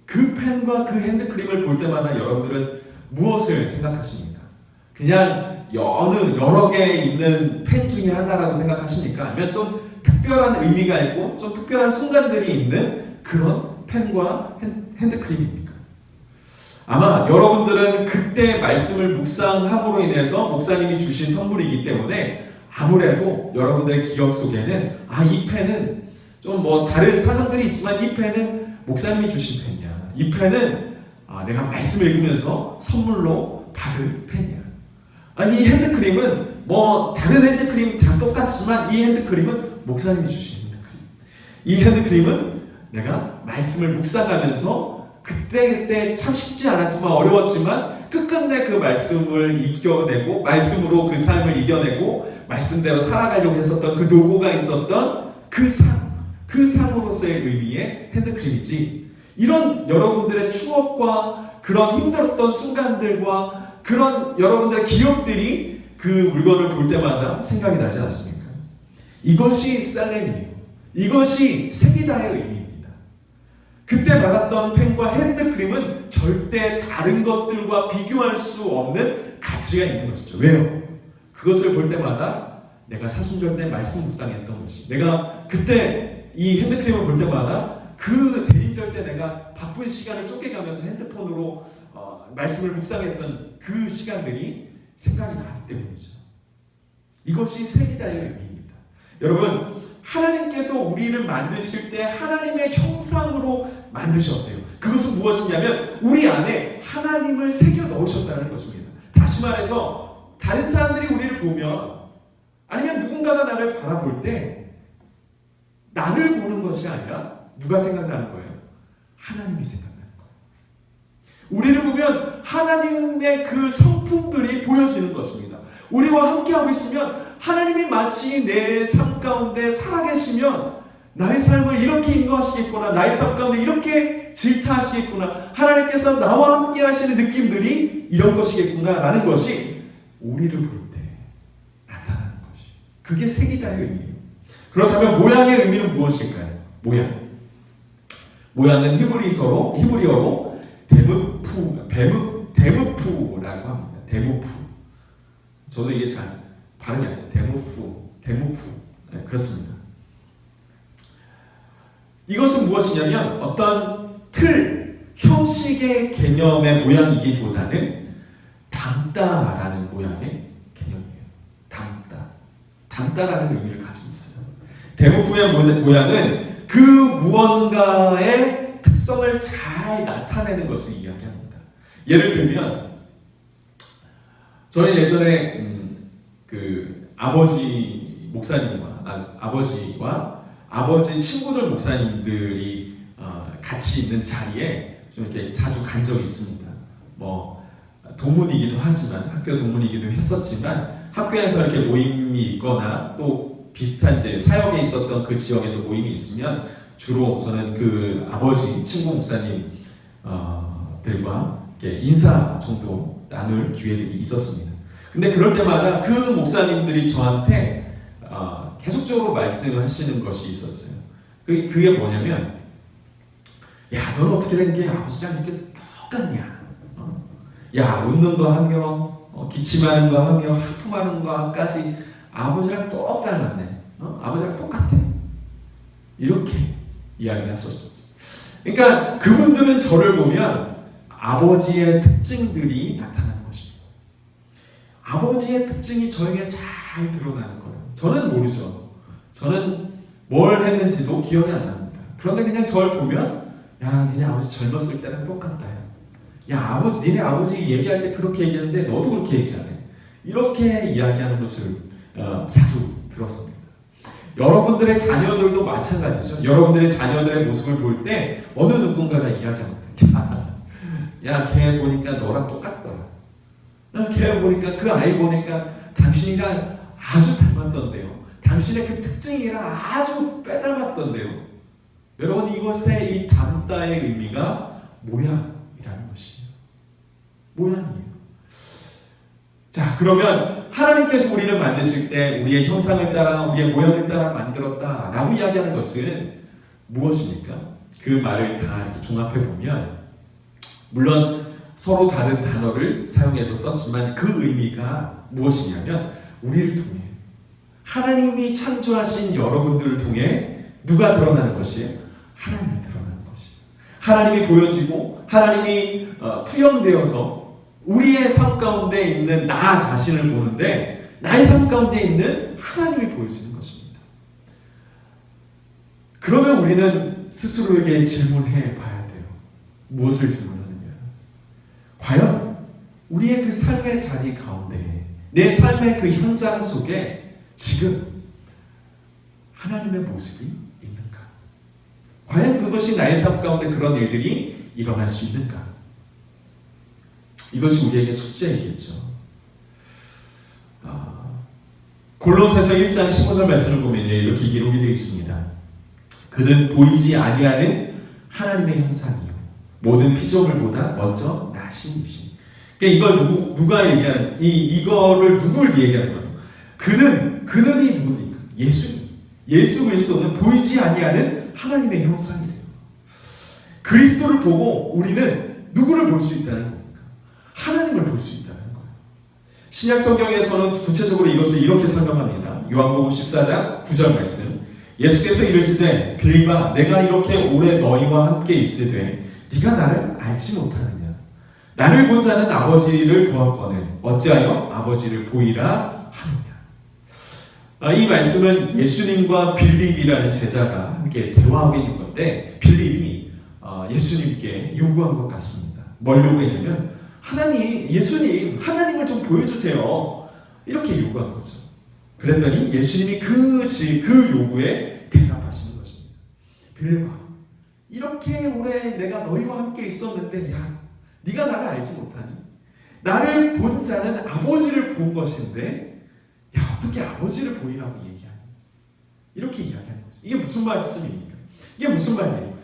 그 펜과 그 핸드크림을 볼 때마다 여러분들은 무엇을 생각하십니까? 그냥 여러 개 있는 펜 중에 하나라고 생각하십니까? 아니면 좀 특별한 의미가 있고 좀 특별한 순간들이 있는 그런 펜과 핸드크림입니까? 아마 여러분들은 그때 말씀을 묵상함으로 인해서 목사님이 주신 선물이기 때문에 아무래도 여러분들의 기억 속에는 이 펜은 좀 뭐 다른 사정들이 있지만 이 펜은 목사님이 주신 펜이야. 이 펜은 내가 말씀을 읽으면서 선물로 받은 펜이야. 이 핸드크림은 뭐 다른 핸드크림 다 똑같지만 이 핸드크림은 목사님이 주신 핸드크림. 이 핸드크림은 내가 말씀을 묵상하면서 그때 참 쉽지 않았지만 어려웠지만 끝끝내 그 말씀을 이겨내고 말씀으로 그 삶을 이겨내고 말씀대로 살아가려고 했었던 그 노고가 있었던 그 상으로서의 의미의 핸드크림이지. 이런 여러분들의 추억과 그런 힘들었던 순간들과 그런 여러분들의 기억들이 그 물건을 볼 때마다 생각이 나지 않습니까? 이것이 셀렘이에요. 이것이 세기다의 의미입니다. 그때 받았던 펜과 핸드크림은 절대 다른 것들과 비교할 수 없는 가치가 있는 것이죠. 왜요? 그것을 볼 때마다 내가 사순절 때 말씀 묵상했던 것이, 내가 그때 이 핸드크림을 볼 때마다 그 대림절 때 내가 바쁜 시간을 쫓겨가면서 핸드폰으로 말씀을 묵상했던 그 시간들이 생각이 나기 때문이죠. 이것이 세기다의 의미입니다. 여러분, 하나님께서 우리를 만드실 때 하나님의 형상으로 만드셨대요. 그것은 무엇이냐면 우리 안에 하나님을 새겨 넣으셨다는 것입니다. 다시 말해서 다른 사람들이 우리를 보면 아니면 누군가가 나를 바라볼 때 나를 보는 것이 아니라 누가 생각나는 거예요? 하나님이 생각나는 거예요. 우리를 보면 하나님의 그 성품들이 보여지는 것입니다. 우리와 함께하고 있으면 하나님이 마치 내 삶 가운데 살아계시면 나의 삶을 이렇게 인도하시겠구나, 나의 삶 가운데 이렇게 질타하시겠구나, 하나님께서 나와 함께 하시는 느낌들이 이런 것이겠구나 라는 것이 우리를 볼 때 나타나는 것이, 그게 세기다의 의미예요. 그렇다면 모양의 의미는 무엇일까요? 모양은 히브리어로 데무푸라고 합니다. 데무푸. 저도 이게 잘 발음이 안 돼요. 데무푸. 네, 그렇습니다. 이것은 무엇이냐면 어떤 틀, 형식의 개념의 모양이기보다는 담다라는 모양의 개념이에요. 담다라는 의미를 가지고 있어요. 데모프의 모양은 그 무언가의 특성을 잘 나타내는 것을 이야기합니다. 예를 들면 저는 예전에 그 아버지 목사님과 아버지와 아버지 친구들 목사님들이 같이 있는 자리에 좀 이렇게 자주 간 적이 있습니다. 뭐 동문이기도 하지만 학교 동문이기도 했었지만 학교에서 이렇게 모임이 있거나 또 비슷한 이제 사역에 있었던 그 지역에서 모임이 있으면 주로 저는 그 아버지 친구 목사님들과 이렇게 인사 정도 나눌 기회들이 있었습니다. 근데 그럴 때마다 그 목사님들이 저한테 계속적으로 말씀을 하시는 것이 있었어요. 그게 뭐냐면, 야, 너는 어떻게 된 게 아버지랑 이렇게 똑같냐? 야, 웃는 거 하며, 기침하는 거 하며, 하품하는 거까지 아버지랑 똑같네. 아버지랑 똑같아. 이렇게 이야기하셨었어요. 그러니까 그분들은 저를 보면 아버지의 특징들이 나타나는 것입니다. 아버지의 특징이 저에게 잘 드러나는 거예요. 저는 모르죠. 저는 뭘 했는지도 기억이 안 납니다. 그런데 그냥 저를 보면, 야, 니네 아버지 젊었을 때랑 똑같다. 야, 니네 아버지 얘기할 때 그렇게 얘기했는데 너도 그렇게 얘기하네. 이렇게 이야기하는 것을 자주 들었습니다. 여러분들의 자녀들도 마찬가지죠. 여러분들의 자녀들의 모습을 볼 때 어느 누군가가 이야기합니다. 야, 걔 보니까 너랑 똑같더라. 걔 보니까, 그 아이 보니까 당신이랑 아주 닮았던데요. 당신의 그 특징이랑 아주 빼닮았던데요. 여러분, 이것의 이 담다의 의미가 모양이라는 것이에요. 모양이에요. 자, 그러면 하나님께서 우리를 만드실 때 우리의 형상을 따라, 우리의 모양을 따라 만들었다라고 이야기하는 것은 무엇입니까? 그 말을 다 이렇게 종합해 보면, 물론 서로 다른 단어를 사용해서 썼지만 그 의미가 무엇이냐면, 우리를 통해, 하나님이 창조하신 여러분들을 통해 누가 드러나는 것이에요? 하나님이 드러나는 것이에요. 하나님이 보여지고 하나님이 투영되어서 우리의 삶 가운데 있는 나 자신을 보는데, 나의 삶 가운데 있는 하나님이 보여지는 것입니다. 그러면 우리는 스스로에게 질문해 봐야 돼요. 무엇을 질문하느냐? 과연 우리의 그 삶의 자리 가운데, 내 삶의 그 현장 속에 지금 하나님의 모습이 있는가? 과연 그것이 나의 삶 가운데 그런 일들이 일어날 수 있는가? 이것이 우리에게 숙제이겠죠. 골로새서 1장 15절 말씀을 보면 이렇게 기록이 되어 있습니다. 그는 보이지 아니하는 하나님의 형상이요, 모든 피조물보다 먼저 나신 이시니. 그러니까 이걸 누가 얘기하는, 이거를 누굴 얘기하는 거예요? 그는이 누굽니까? 예수님. 예수 그리스도는 보이지 아니하는 하나님의 형상이래요. 그리스도를 보고 우리는 누구를 볼 수 있다는 겁니까? 하나님을 볼 수 있다는 거예요. 신약 성경에서는 구체적으로 이것을 이렇게 설명합니다. 요한복음 14장 9절 말씀. 예수께서 이르시되 빌립아, 내가 이렇게 오래 너희와 함께 있으되 네가 나를 알지 못하느냐? 나를 본 자는 아버지를 보았거늘 어찌하여 아버지를 보이라 하느냐? 이 말씀은 예수님과 빌립이라는 제자가 함께 대화하고 있는 건데, 빌립이 예수님께 요구한 것 같습니다. 뭘 요구했냐면, 예수님, 하나님을 좀 보여주세요. 이렇게 요구한 거죠. 그랬더니 예수님이 그 요구에 대답하시는 것입니다. 빌립아, 이렇게 오래 내가 너희와 함께 있었는데, 야, 네가 나를 알지 못하니? 나를 본 자는 아버지를 본 것인데, 야, 어떻게 아버지를 보이라고 얘기하니? 이렇게 이야기하는 거죠. 이게 무슨 말씀입니까? 이게 무슨 말이에요?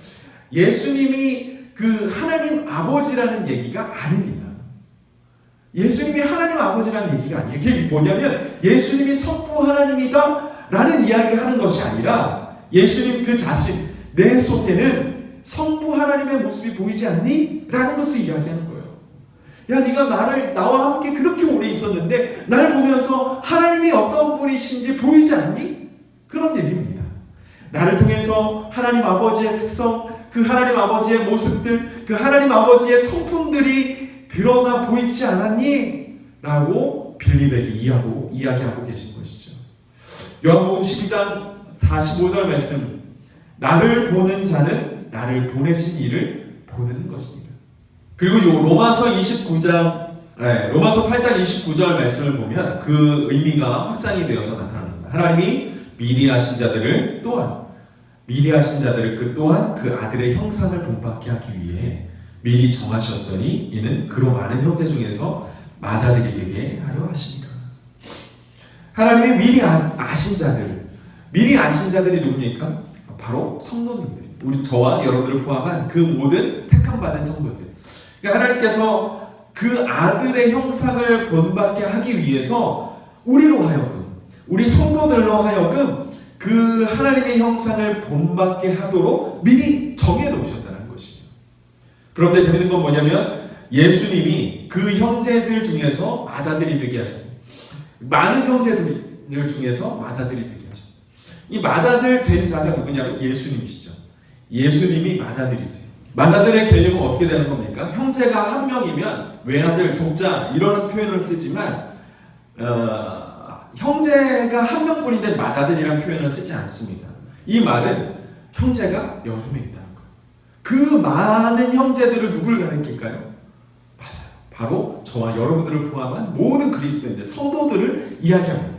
예수님이 그 하나님 아버지라는 얘기가 아닙니다. 예수님이 하나님 아버지라는 얘기가 아니에요. 그게 뭐냐면, 예수님이 성부 하나님이다 라는 이야기를 하는 것이 아니라 예수님 그 자신, 내 속에는 성부 하나님의 모습이 보이지 않니? 라는 것을 이야기하는 거예요. 야, 네가 나와 함께 그렇게 오래 있었는데 나를 보면서 하나님이 어떤 분이신지 보이지 않니? 그런 얘기입니다. 나를 통해서 하나님 아버지의 특성, 그 하나님 아버지의 모습들, 그 하나님 아버지의 성품들이 드러나 보이지 않았니? 라고 빌립에게 이야기하고 계신 것이죠. 요한복음 12장 45절 말씀, 나를 보는 자는 나를 보내신 이를 보는 것입니다. 그리고 요 로마서 8장 29절 말씀을 보면 그 의미가 확장이 되어서 나타납니다. 하나님이 미리 하신 자들을 그 또한 그 아들의 형상을 본받게 하기 위해 미리 정하셨으니 이는 그로 많은 형제 중에서 맏아들이 하려 하십니다. 하나님이 미리 아신 자들이 누굽니까? 바로 성도님들, 우리 저와 여러분들을 포함한 그 모든 택함받은 성도들. 그러니까 하나님께서 그 아들의 형상을 본받게 하기 위해서 우리로 하여금, 우리 성도들로 하여금 그 하나님의 형상을 본받게 하도록 미리 정해놓으셨다는 것이에요. 그런데 재밌는 건 뭐냐면 예수님이 그 형제들 중에서 맏아들이 되게 하셨어요. 많은 형제들 중에서 맏아들이 되게 하셨어요. 이 맏아들 된 자가 누구냐면 예수님이시죠. 예수님이 맏아들이세요. 맏아들의 개념은 어떻게 되는 겁니까? 형제가 한 명이면 외아들, 독자 이런 표현을 쓰지만 형제가 한 명뿐인데 맏아들이라는 표현을 쓰지 않습니다. 이 말은 형제가 여러 명 있다는 거예요. 그 많은 형제들을 누굴 가리킬까요? 맞아요. 바로 저와 여러분들을 포함한 모든 그리스도인들, 성도들을 이야기합니다.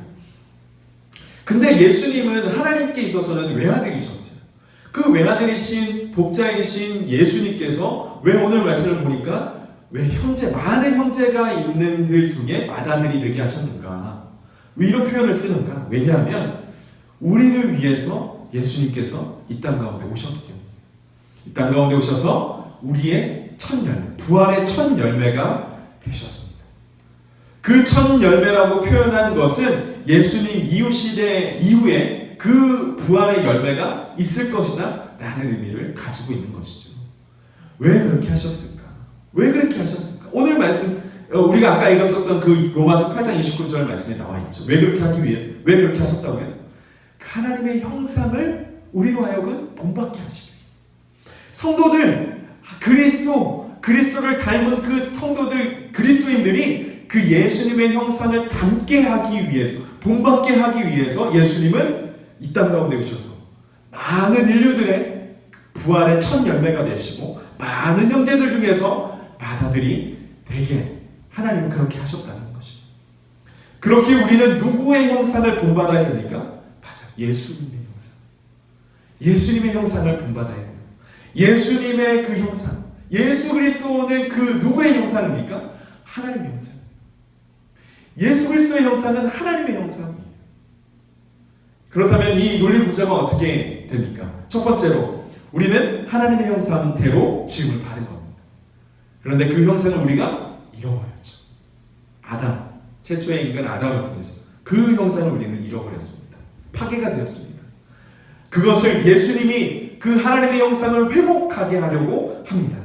근데 예수님은 하나님께 있어서는 외아들이셨어요. 그 외아들이신 독자이신 예수님께서 왜 오늘 말씀을 보니까 왜 많은 형제가 있는 들 중에 맏아들이 되게 하셨는가? 왜 이런 표현을 쓰는가? 왜냐하면 우리를 위해서 예수님께서 이 땅 가운데 오셨기 때문에, 이 땅 가운데 오셔서 우리의 첫 열매, 부활의 첫 열매가 되셨습니다. 그 첫 열매라고 표현한 것은 예수님 이후 시대 이후에 그 부활의 열매가 있을 것이다 라는 의미를 가지고 있는 것이죠. 왜 그렇게 하셨을까? 왜 그렇게 하셨을까? 오늘 말씀, 우리가 아까 읽었었던 그 로마서 8장 29절 말씀에 나와 있죠. 왜 그렇게 하기 위해, 왜 그렇게 하셨다고요? 하나님의 형상을 우리로 하여금 본받게 하시기 위해. 성도들, 그리스도를 닮은 그 성도들, 그리스도인들이 그 예수님의 형상을 닮게 하기 위해서, 본받게 하기 위해서 예수님은 이 땅 가운데 오셔서 많은 인류들의 부활의 첫 열매가 되시고 많은 형제들 중에서 맏아들이 되게 하나님은 그렇게 하셨다는 것이죠. 그렇게 우리는 누구의 형상을 본받아야 됩니까? 맞아, 예수님의 형상. 예수님의 형상을 본받아야 돼요. 예수님의 그 형상. 예수 그리스도는 그 누구의 형상입니까? 하나님의 형상. 예수 그리스도의 형상은 하나님의 형상이에요. 그렇다면 이 논리 구조가 어떻게 됩니까? 첫 번째로 우리는 하나님의 형상대로 지음을 받은 겁니다. 그런데 그 형상을 우리가 잃어버렸죠. 아담, 최초의 인간 아담을 통해서 그 형상을 우리는 잃어버렸습니다. 파괴가 되었습니다. 그것을 예수님이 그 하나님의 형상을 회복하게 하려고 합니다.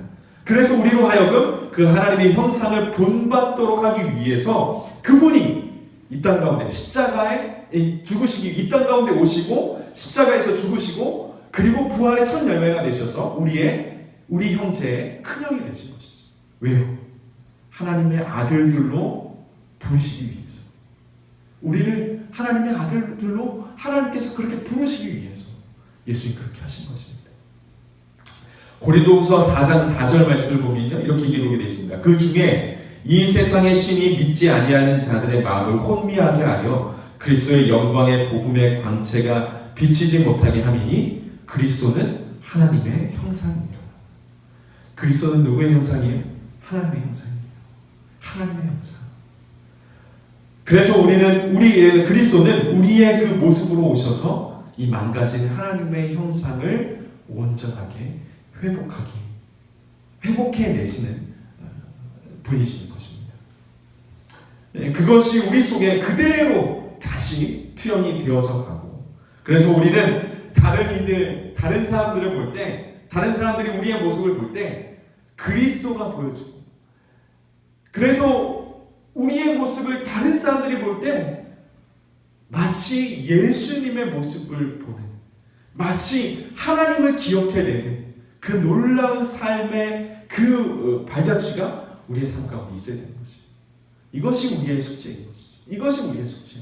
그래서 우리로 하여금 그 하나님의 형상을 본받도록 하기 위해서 그분이 이 땅 가운데 십자가에 죽으시기, 이 땅 가운데 오시고 십자가에서 죽으시고 그리고 부활의 첫 열매가 되셔서 우리 형제의 큰형이 되신 것이죠. 왜요? 하나님의 아들들로 부르시기 위해서, 우리를 하나님의 아들들로 하나님께서 그렇게 부르시기 위해서 예수님 그렇게 하신 것입니다. 고린도후서 4장 4절 말씀을 보면요, 이렇게 기록이 되어 있습니다. 그 중에 이 세상의 신이 믿지 아니하는 자들의 마음을 혼미하게 하려 그리스도의 영광의 복음의 광채가 비치지 못하게 함이니 그리스도는 하나님의 형상입니다. 그리스도는 누구의 형상이에요? 하나님의 형상이에요. 하나님의 형상. 그래서 그리스도는 우리의 그 모습으로 오셔서 이 망가진 하나님의 형상을 온전하게 회복해내시는 분이신 것입니다. 그것이 우리 속에 그대로 다시 투영이 되어져 가고 그래서 우리는 다른 사람들을 볼 때, 다른 사람들이 우리의 모습을 볼 때 그리스도가 보여지고, 그래서 우리의 모습을 다른 사람들이 볼 때 마치 예수님의 모습을 보는, 마치 하나님을 기억해내는 그 놀라운 삶의 그 발자취가 우리의 삶 가운데 있어야 되는 것이죠. 이것이 우리의 숙제인 것이죠. 이것이 우리의 숙제.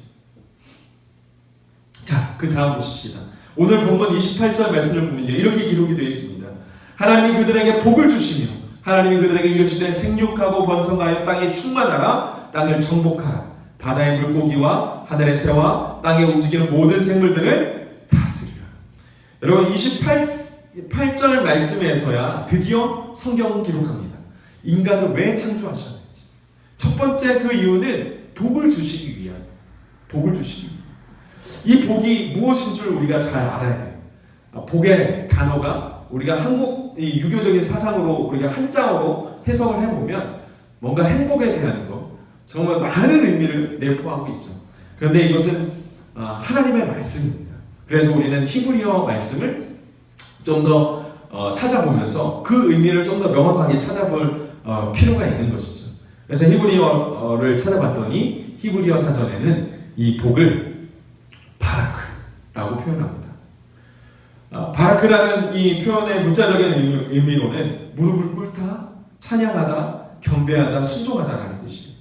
자, 그 다음 보십시다. 오늘 본문 28절 말씀을 보면요, 이렇게 기록이 되어 있습니다. 하나님이 그들에게 복을 주시며 하나님이 그들에게 이르시되 생육하고 번성하여 땅에 충만하라, 땅을 정복하라, 바다의 물고기와 하늘의 새와 땅에 움직이는 모든 생물들을 다스리라. 여러분, 28절 말씀에서야 드디어 성경은 기록합니다. 인간을 왜 창조하셨는지. 첫 번째 그 이유는 복을 주시기 위한, 복을 주시기 위한. 이 복이 무엇인 줄 우리가 잘 알아야 돼요. 복의 단어가 우리가 한국 이 유교적인 사상으로 우리가 한자어로 해석을 해보면 뭔가 행복에 대한 것, 정말 많은 의미를 내포하고 있죠. 그런데 이것은 하나님의 말씀입니다. 그래서 우리는 히브리어 말씀을 좀 더 찾아보면서 그 의미를 좀 더 명확하게 찾아볼 필요가 있는 것이죠. 그래서 히브리어를 찾아봤더니 히브리어 사전에는 이 복을 바라크라고 표현합니다. 바라크라는 이 표현의 문자적인 의미로는 무릎을 꿇다, 찬양하다, 경배하다, 순종하다라는 뜻이에요.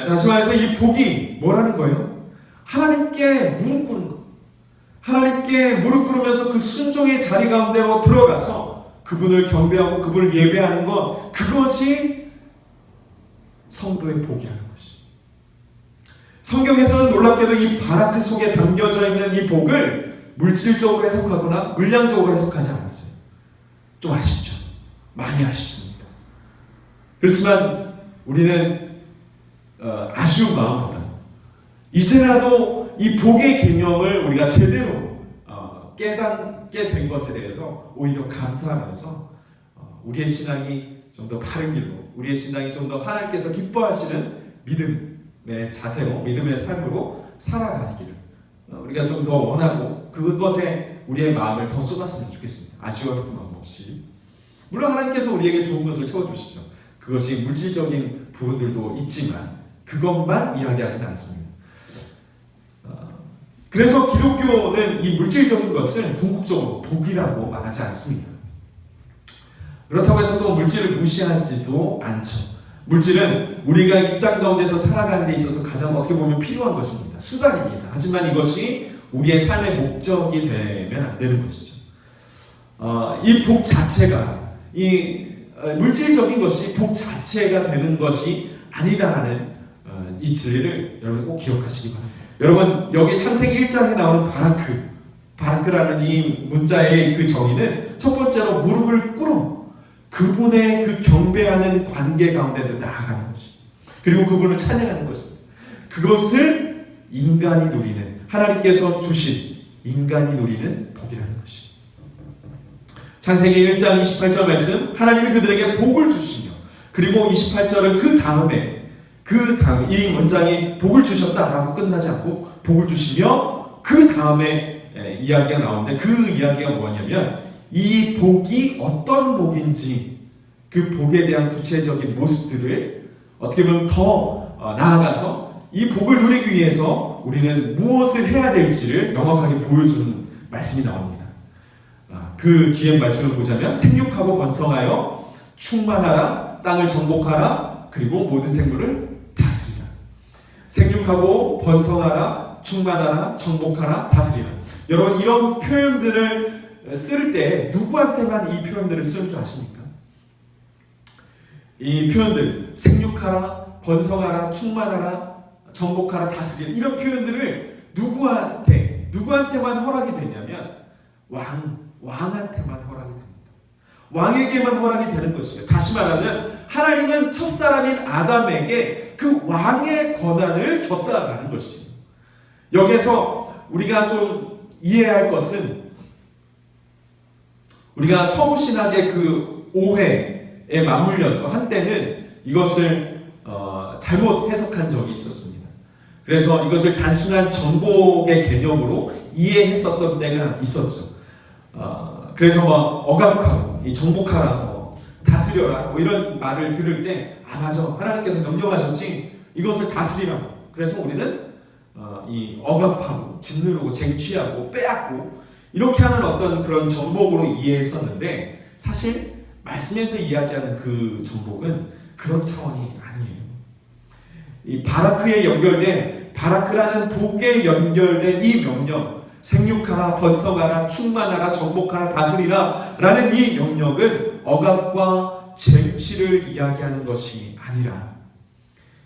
다시 말해서 이 복이 뭐라는 거예요? 하나님께 무릎 꿇는 것. 하나님께 무릎 꿇으면서 그 순종의 자리 가운데로 들어가서 그분을 경배하고 그분을 예배하는 것, 그것이 성도의 복이라는 것이. 성경에서는 놀랍게도 이 바라크 속에 담겨져 있는 이 복을 물질적으로 해석하거나 물량적으로 해석하지 않았어요. 좀 아쉽죠. 많이 아쉽습니다. 그렇지만 우리는 아쉬운 마음보다 이제라도 이 복의 개념을 우리가 제대로 깨닫게 된 것에 대해서 오히려 감사하면서 우리의 신앙이 좀 더 바른 길로, 우리의 신앙이 좀 더 하나님께서 기뻐하시는 믿음의 자세로, 믿음의 삶으로 살아가기를 우리가 좀 더 원하고 그것에 우리의 마음을 더 쏟았으면 좋겠습니다. 아쉬워하는 마음 없이. 물론 하나님께서 우리에게 좋은 것을 채워주시죠. 그것이 물질적인 부분들도 있지만 그것만 이야기하지는 않습니다. 그래서 기독교는 이 물질적인 것을 궁극적으로 복이라고 말하지 않습니다. 그렇다고 해서 또 물질을 무시하지도 않죠. 물질은 우리가 이 땅 가운데서 살아가는 데 있어서 가장 어떻게 보면 필요한 것입니다. 수단입니다. 하지만 이것이 우리의 삶의 목적이 되면 안 되는 것이죠. 이 복 자체가, 이 물질적인 것이 복 자체가 되는 것이 아니다라는 이 진리를 여러분 꼭 기억하시기 바랍니다. 여러분, 여기 창세기 1장에 나오는 바라크라는 이 문자의 그 정의는 첫 번째로 무릎을 꿇어 그분의 그 경배하는 관계 가운데 나아가는 것이, 그리고 그분을 찬양하는 것입니다. 그것을 인간이 누리는, 하나님께서 주신 인간이 누리는 복이라는 것이. 창세기 1장 28절 말씀, 하나님이 그들에게 복을 주시며, 그리고 28절은 그 다음에 이 문장이 복을 주셨다라고 끝나지 않고 복을 주시며 그 다음에 이야기가 나오는데, 그 이야기가 뭐냐면 이 복이 어떤 복인지, 그 복에 대한 구체적인 모습들을 어떻게 보면 더 나아가서 이 복을 누리기 위해서 우리는 무엇을 해야 될지를 명확하게 보여주는 말씀이 나옵니다. 그 뒤에 말씀을 보자면 생육하고 번성하여 충만하라, 땅을 정복하라, 그리고 모든 생물을 다스리라. 생육하고 번성하라, 충만하라, 정복하라, 다스리라. 여러분, 이런 표현들을 쓸 때 누구한테만 이 표현들을 쓰는 줄 아십니까? 이 표현들, 생육하라, 번성하라, 충만하라, 정복하라, 다스리라, 이런 표현들을 누구한테만 허락이 되냐면 왕한테만 허락이 됩니다. 왕에게만 허락이 되는 것이에요. 다시 말하면 하나님은 첫사람인 아담에게 그 왕의 권한을 줬다라는 것이에요. 여기서 우리가 좀 이해해야 할 것은, 우리가 서구신학의 그 오해에 맞물려서 한때는 이것을 잘못 해석한 적이 있었습니다. 그래서 이것을 단순한 정복의 개념으로 이해했었던 때가 있었죠. 그래서 막 억압하고 이 정복하라, 다스려라 이런 말을 들을 때 맞아, 하나님께서 명령하셨지 이것을 다스리라고. 그래서 우리는 이 억압하고 짓누르고 쟁취하고 빼앗고 이렇게 하는 어떤 그런 정복으로 이해했었는데, 사실 말씀에서 이야기하는 그 정복은 그런 차원이 아니에요. 이 바라크에 연결된, 바라크라는 복에 연결된 이 명령, 생육하라, 번성하라, 충만하라, 정복하라, 다스리라 라는 이 명령은 억압과 쟁취를 이야기하는 것이 아니라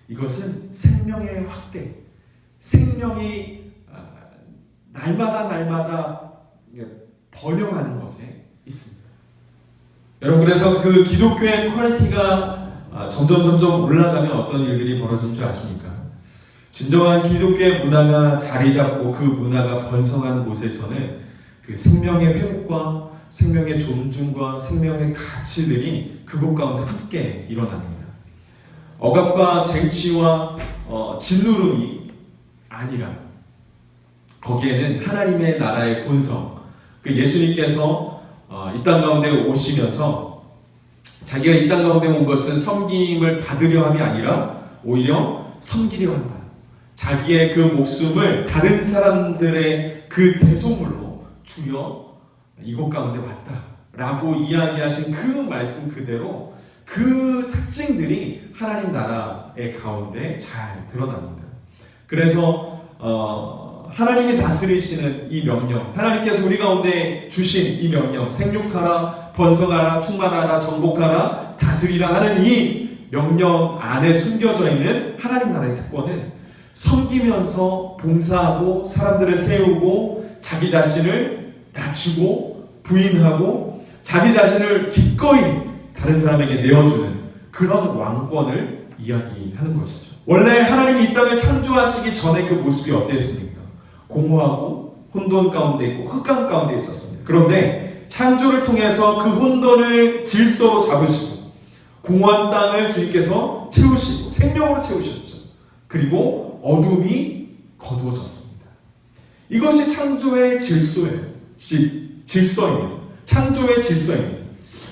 이것은 생명의 확대, 생명이 날마다 번영하는 것에 있습니다. 여러분, 그래서 그 기독교의 퀄리티가 점점 올라가면 어떤 일들이 벌어진 줄 아십니까? 진정한 기독교의 문화가 자리 잡고 그 문화가 번성하는 곳에서는 그 생명의 회복과 생명의 존중과 생명의 가치들이 그곳 가운데 함께 일어납니다. 억압과 쟁취와 짓누름이 아니라 거기에는 하나님의 나라의 본성, 그 예수님께서 이 땅 가운데 오시면서 자기가 이 땅 가운데 온 것은 섬김을 받으려 함이 아니라 오히려 섬기려 한다. 자기의 그 목숨을 다른 사람들의 그 대속물로 주여 이곳 가운데 왔다 라고 이야기하신 그 말씀 그대로 그 특징들이 하나님 나라의 가운데 잘 드러납니다. 그래서 하나님이 다스리시는 이 명령, 하나님께서 우리 가운데 주신 이 명령, 생육하라, 번성하라, 충만하라, 정복하라, 다스리라 하는 이 명령 안에 숨겨져 있는 하나님 나라의 특권은 섬기면서 봉사하고 사람들을 세우고 자기 자신을 낮추고 부인하고 자기 자신을 기꺼이 다른 사람에게 내어주는 그런 왕권을 이야기하는 것이죠. 원래 하나님이 이 땅을 창조하시기 전에 그 모습이 어땠습니까? 공허하고 혼돈 가운데 있고 흑암 가운데 있었습니다. 그런데 창조를 통해서 그 혼돈을 질서로 잡으시고 공허한 땅을 주님께서 채우시고 생명으로 채우셨죠. 그리고 어둠이 거두어졌습니다. 이것이 창조의 질서예요. 질서입니다. 창조의 질서입니다.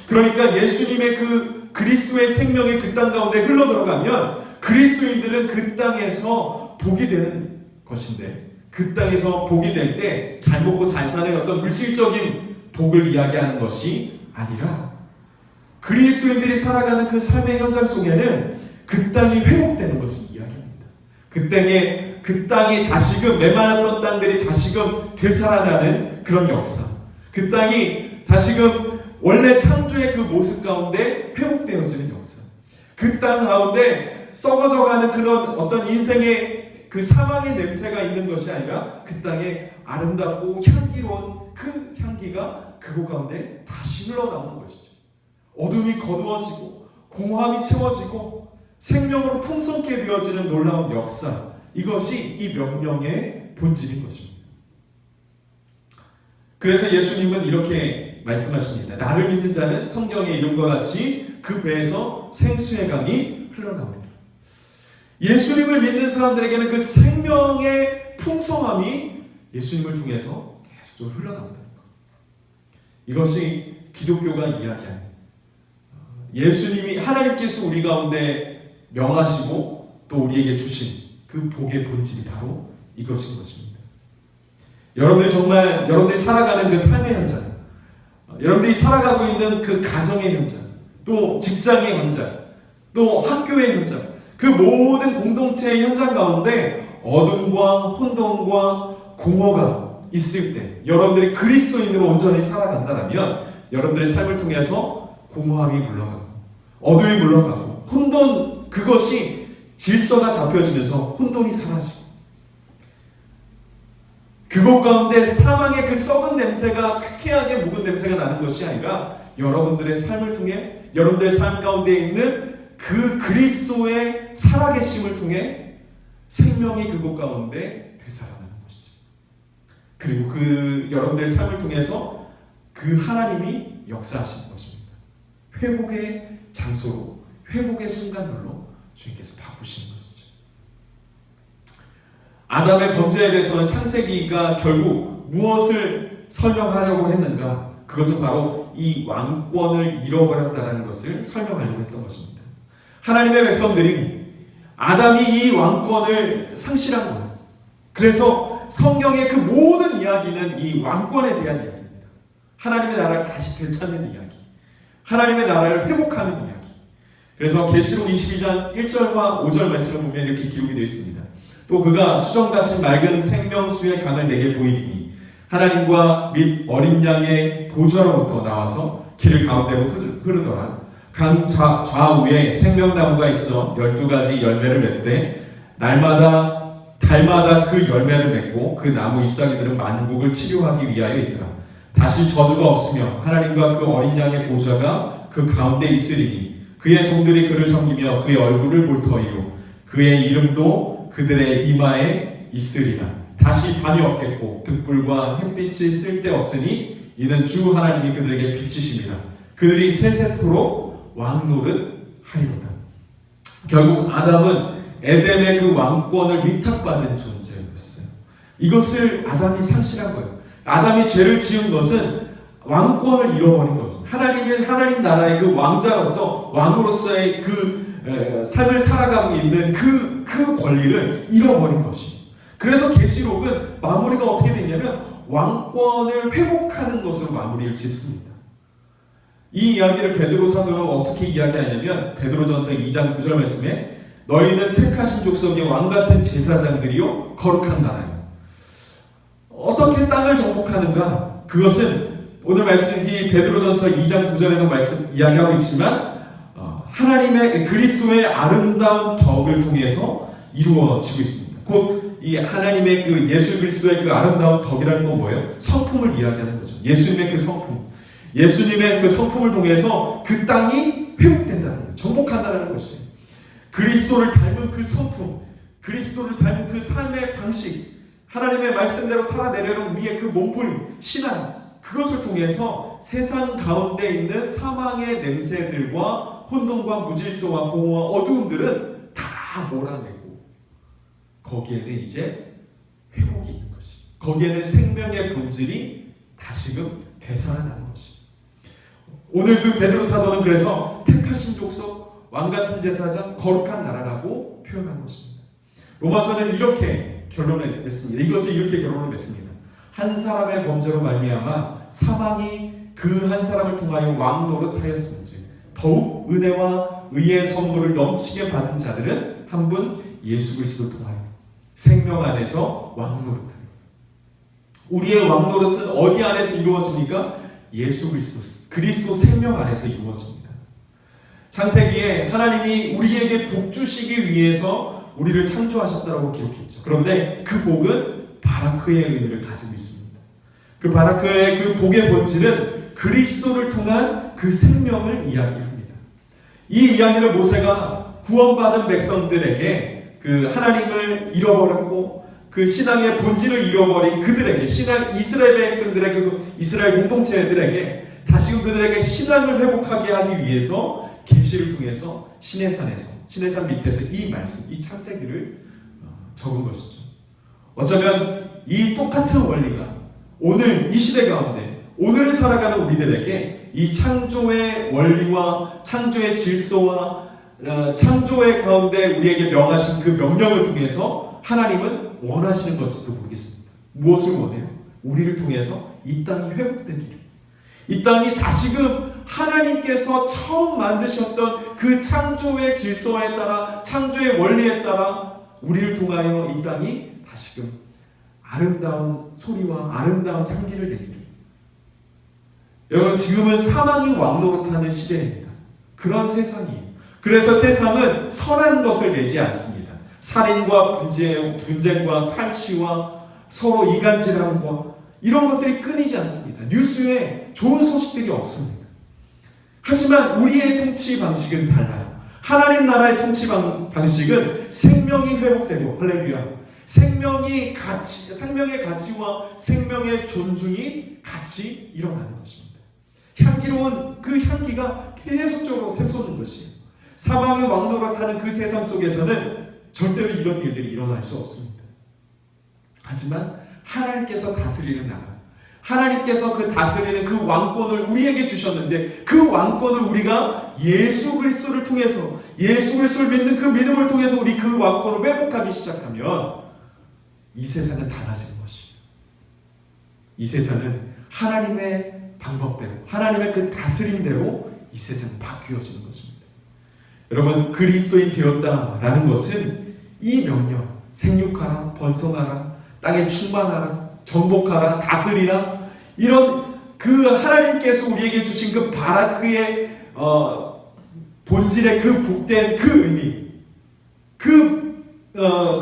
그러니까 예수님의 그 그리스도의 생명이 그 땅 가운데 흘러 들어가면 그리스도인들은 그 땅에서 복이 되는 것인데, 그 땅에서 복이 될 때 잘 먹고 잘 사는 어떤 물질적인 복을 이야기하는 것이 아니라 그리스도인들이 살아가는 그 삶의 현장 속에는 그 땅이 회복되는 것을 이야기합니다. 그 땅이 다시금 메말랐던 땅들이 다시금 되살아나는 그런 역사, 그 땅이 다시금 원래 창조의 그 모습 가운데 회복되어지는 역사, 그 땅 가운데 썩어져가는 그런 어떤 인생의 그 사망의 냄새가 있는 것이 아니라 그 땅에 아름답고 향기로운 그 향기가 그곳 가운데 다시 흘러나오는 것이죠. 어둠이 거두어지고 공허함이 채워지고 생명으로 풍성케 되어지는 놀라운 역사, 이것이 이 명령의 본질인 것입니다. 그래서 예수님은 이렇게 말씀하십니다. 나를 믿는 자는 성경의 이름과 같이 그 배에서 생수의 강이 흘러나옵니다. 예수님을 믿는 사람들에게는 그 생명의 풍성함이 예수님을 통해서 계속적으로 흘러나온다는 것. 이것이 기독교가 이야기하는, 예수님이, 하나님께서 우리 가운데 명하시고 또 우리에게 주신 그 복의 본질이 바로 이것인 것입니다. 여러분들이 살아가는 그 삶의 현장, 여러분들이 살아가고 있는 그 가정의 현장, 또 직장의 현장, 또 학교의 현장, 그 모든 공동체의 현장 가운데 어둠과 혼돈과 공허가 있을 때 여러분들이 그리스도인으로 온전히 살아간다면 여러분들의 삶을 통해서 공허함이 물러가고 어둠이 물러가고 혼돈, 그것이 질서가 잡혀지면서 혼돈이 사라지고 그곳 가운데 사망의 그 썩은 냄새가 쾌쾌하게 묵은 냄새가 나는 것이 아니라 여러분들의 삶을 통해 여러분들의 삶 가운데 있는 그 그리스도의 살아계심을 통해 생명이 그곳 가운데 되살아나는 것이죠. 그리고 그 여러분들의 삶을 통해서 그 하나님이 역사하시는 것입니다. 회복의 장소로, 회복의 순간들로 주님께서 바꾸시는 것이죠. 아담의 범죄에 대해서는 창세기가 결국 무엇을 설명하려고 했는가? 그것은 바로 이 왕권을 잃어버렸다는 것을 설명하려고 했던 것입니다. 하나님의 백성들이 아담이 이 왕권을 상실한 거예요. 그래서 성경의 그 모든 이야기는 이 왕권에 대한 이야기입니다. 하나님의 나라를 다시 되찾는 이야기, 하나님의 나라를 회복하는 이야기. 그래서 계시록 22장 1절과 5절 말씀을 보면 이렇게 기록이 되어 있습니다. 또 그가 수정같이 맑은 생명수의 강을 내게 보이니 하나님과 및 어린 양의 보좌로부터 나와서 길 가운데로 흐르더라. 강 좌우에 생명나무가 있어 12가지 열매를 맺되 달마다 그 열매를 맺고 그 나무 잎사귀들은 만국을 치료하기 위하여 있더라. 다시 저주가 없으며 하나님과 그 어린 양의 보좌가 그 가운데 있으리니 그의 종들이 그를 섬기며 그의 얼굴을 볼 터이요 그의 이름도 그들의 이마에 있으리라. 다시 밤이 없겠고 등불과 햇빛이 쓸데없으니 이는 주 하나님이 그들에게 빛이심이라. 그들이 세세토록 왕노릇하리로다. 결국 아담은 에덴의 그 왕권을 위탁받은 존재였어요. 이것을 아담이 상실한 거예요. 아담이 죄를 지은 것은 왕권을 잃어버린 거죠. 하나님 나라의 그 왕자로서 왕으로서의 그 삶을 살아가고 있는 그 권리를 잃어버린 것이에요. 그래서 계시록은 마무리가 어떻게 되냐면 왕권을 회복하는 것으로 마무리를 짓습니다. 이 이야기를 베드로 사도는 어떻게 이야기하냐면 베드로전서 2장 9절 말씀에 너희는 택하신 족속의 왕같은 제사장들이요 거룩한 나라요. 어떻게 땅을 정복하는가? 그것은 오늘 말씀 이 베드로전서 2장 9절에도 말씀 이야기하고 있지만 하나님의 그리스도의 아름다운 덕을 통해서 이루어지고 있습니다. 곧 이 하나님의 그 예수 그리스도의 그 아름다운 덕이라는 건 뭐예요? 성품을 이야기하는 거죠. 예수님의 그 성품, 예수님의 그 성품을 통해서 그 땅이 회복된다는 거예요. 정복한다는 것이에요. 그리스도를 닮은 그 성품, 그리스도를 닮은 그 삶의 방식, 하나님의 말씀대로 살아내려는 우리의 그 몸부림, 신앙, 그것을 통해서 세상 가운데 있는 사망의 냄새들과 혼돈과 무질서와 공허와 어두움들은 다 몰아내고 거기에는 이제 회복이 있는 것이, 거기에는 생명의 본질이 다시금 되살아나는 것이. 오늘 그 베드로 사도는 그래서 택하신 족속, 왕같은 제사장, 거룩한 나라라고 표현한 것입니다. 로마서는 이렇게 결론을 냈습니다. 이것을 이렇게 결론을 냈습니다. 한 사람의 범죄로 말미암아 사망이 그 한 사람을 통하여 왕노릇하였은지 더욱 은혜와 의의 선물을 넘치게 받은 자들은 한 분 예수 그리스도를 통하여 생명 안에서 왕노릇하여. 우리의 왕노릇은 어디 안에서 이루어집니까? 예수 그리스도 생명 안에서 이루어집니다. 창세기에 하나님이 우리에게 복 주시기 위해서 우리를 창조하셨다고 기록했죠. 그런데 그 복은 바라크의 의미를 가지고 있습니다. 그 바라크의 그 복의 본질은 그리스도를 통한 그 생명을 이야기합니다. 이 이야기를 모세가 구원받은 백성들에게 그 하나님을 잃어버렸고 그 신앙의 본질을 잃어버린 그들에게, 신앙 이스라엘 백성들의 그 이스라엘 공동체들에게 다시금 그들에게 신앙을 회복하게 하기 위해서 계시를 통해서 시내산 밑에서 이 말씀, 이 창세기를 적은 것이죠. 어쩌면 이 똑같은 원리가 오늘 이 시대 가운데 오늘을 살아가는 우리들에게 이 창조의 원리와 창조의 질서와 창조의 가운데 우리에게 명하신 그 명령을 통해서 하나님은 원하시는 것지도 모르겠습니다. 무엇을 원해요? 우리를 통해서 이 땅이 회복되기를, 이 땅이 다시금 하나님께서 처음 만드셨던 그 창조의 질서에 따라, 창조의 원리에 따라 우리를 통하여 이 땅이 다시금 아름다운 소리와 아름다운 향기를 내기를. 여러분, 지금은 사망이 왕노릇하는 시대입니다. 그런 세상이에요. 그래서 세상은 선한 것을 내지 않습니다. 살인과 분쟁과 탈취와 서로 이간질함과 이런 것들이 끊이지 않습니다. 뉴스에 좋은 소식들이 없습니다. 하지만 우리의 통치 방식은 달라요. 하나님 나라의 통치 방식은 생명이 회복되고, 할렐루야, 생명의 가치와 생명의 존중이 같이 일어나는 것입니다. 향기로운 그 향기가 계속적으로 샘솟는 것이에요. 사망의 왕노릇하는 그 세상 속에서는 절대로 이런 일들이 일어날 수 없습니다. 하지만 하나님께서 다스리는 나라, 하나님께서 그 다스리는 그 왕권을 우리에게 주셨는데 그 왕권을 우리가 예수 그리스도를 통해서, 예수 그리스도를 믿는 그 믿음을 통해서 우리 그 왕권을 회복하기 시작하면 이 세상은 달라지는 것이에요. 이 세상은 하나님의 방법대로, 하나님의 그 다스림대로 이 세상은 바뀌어지는 것입니다. 여러분, 그리스도인 되었다라는 것은 이 명령, 생육하라, 번성하라, 땅에 충만하라, 정복하라, 다스리라, 이런 그 하나님께서 우리에게 주신 그 바라크의 본질의 그 복된 그 의미,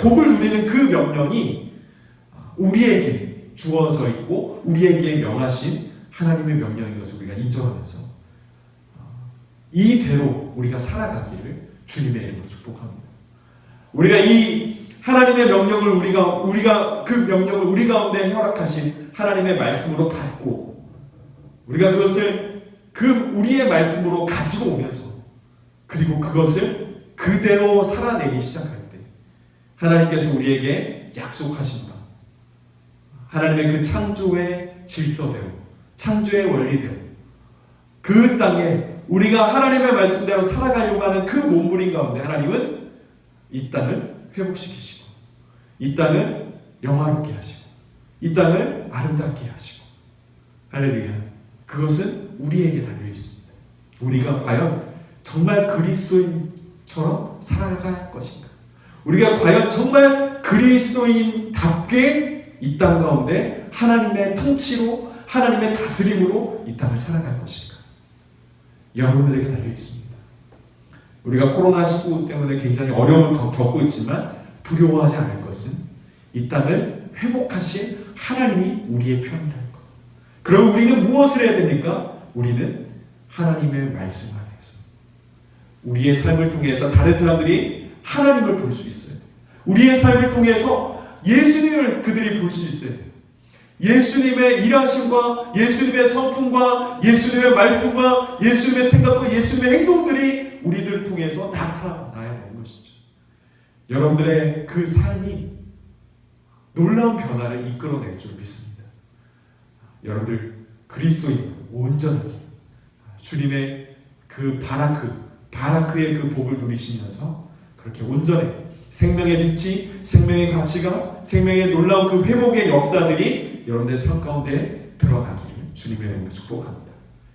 복을 누리는 그 명령이 우리에게 주어져 있고 우리에게 명하신 하나님의 명령인 것을 우리가 인정하면서 이대로 우리가 살아가기를 주님의 이름으로 축복합니다. 우리가 이 하나님의 명령을 우리가 그 명령을 우리 가운데 허락하신 하나님의 말씀으로 받고 우리가 그것을 우리의 말씀으로 가지고 오면서 그리고 그것을 그대로 살아내기 시작할 때 하나님께서 우리에게 약속하신 바, 하나님의 그 창조의 질서대로, 창조의 원리대로 그 땅에 우리가 하나님의 말씀대로 살아가려고 하는 그 몸부림 가운데 하나님은 이 땅을 회복시키시고 이 땅을 영화롭게 하시고 이 땅을 아름답게 하시고, 할렐루야, 그것은 우리에게 달려 있습니다. 우리가 과연 정말 그리스도인처럼 살아갈 것인가? 우리가 과연 정말 그리스도인답게 이 땅 가운데 하나님의 통치로, 하나님의 다스림으로 이 땅을 살아갈 것인가? 여러분들에게 달려 있습니다. 우리가 코로나19 때문에 굉장히 어려움을 겪고 있지만 두려워하지 않을 것은 이 땅을 회복하신 하나님이 우리의 편이라는 것. 그럼 우리는 무엇을 해야 됩니까? 우리는 하나님의 말씀 안에서 우리의 삶을 통해서 다른 사람들이 하나님을 볼 수 있어요. 우리의 삶을 통해서 예수님을 그들이 볼 수 있어요. 예수님의 일하심과 예수님의 성품과 예수님의 말씀과 예수님의 생각과 예수님의 행동들이 우리들을 통해서 나타나야 되는 것이죠. 여러분들의 그 삶이 놀라운 변화를 이끌어낼 줄 믿습니다. 여러분들 그리스도인 온전하게 주님의 그 바라크의 그 복을 누리시면서 그렇게 온전히 생명의 빛이, 생명의 가치가, 생명의 놀라운 그 회복의 역사들이 여러분들의 삶 가운데 들어가기를 주님의 이름으로 축복합니다.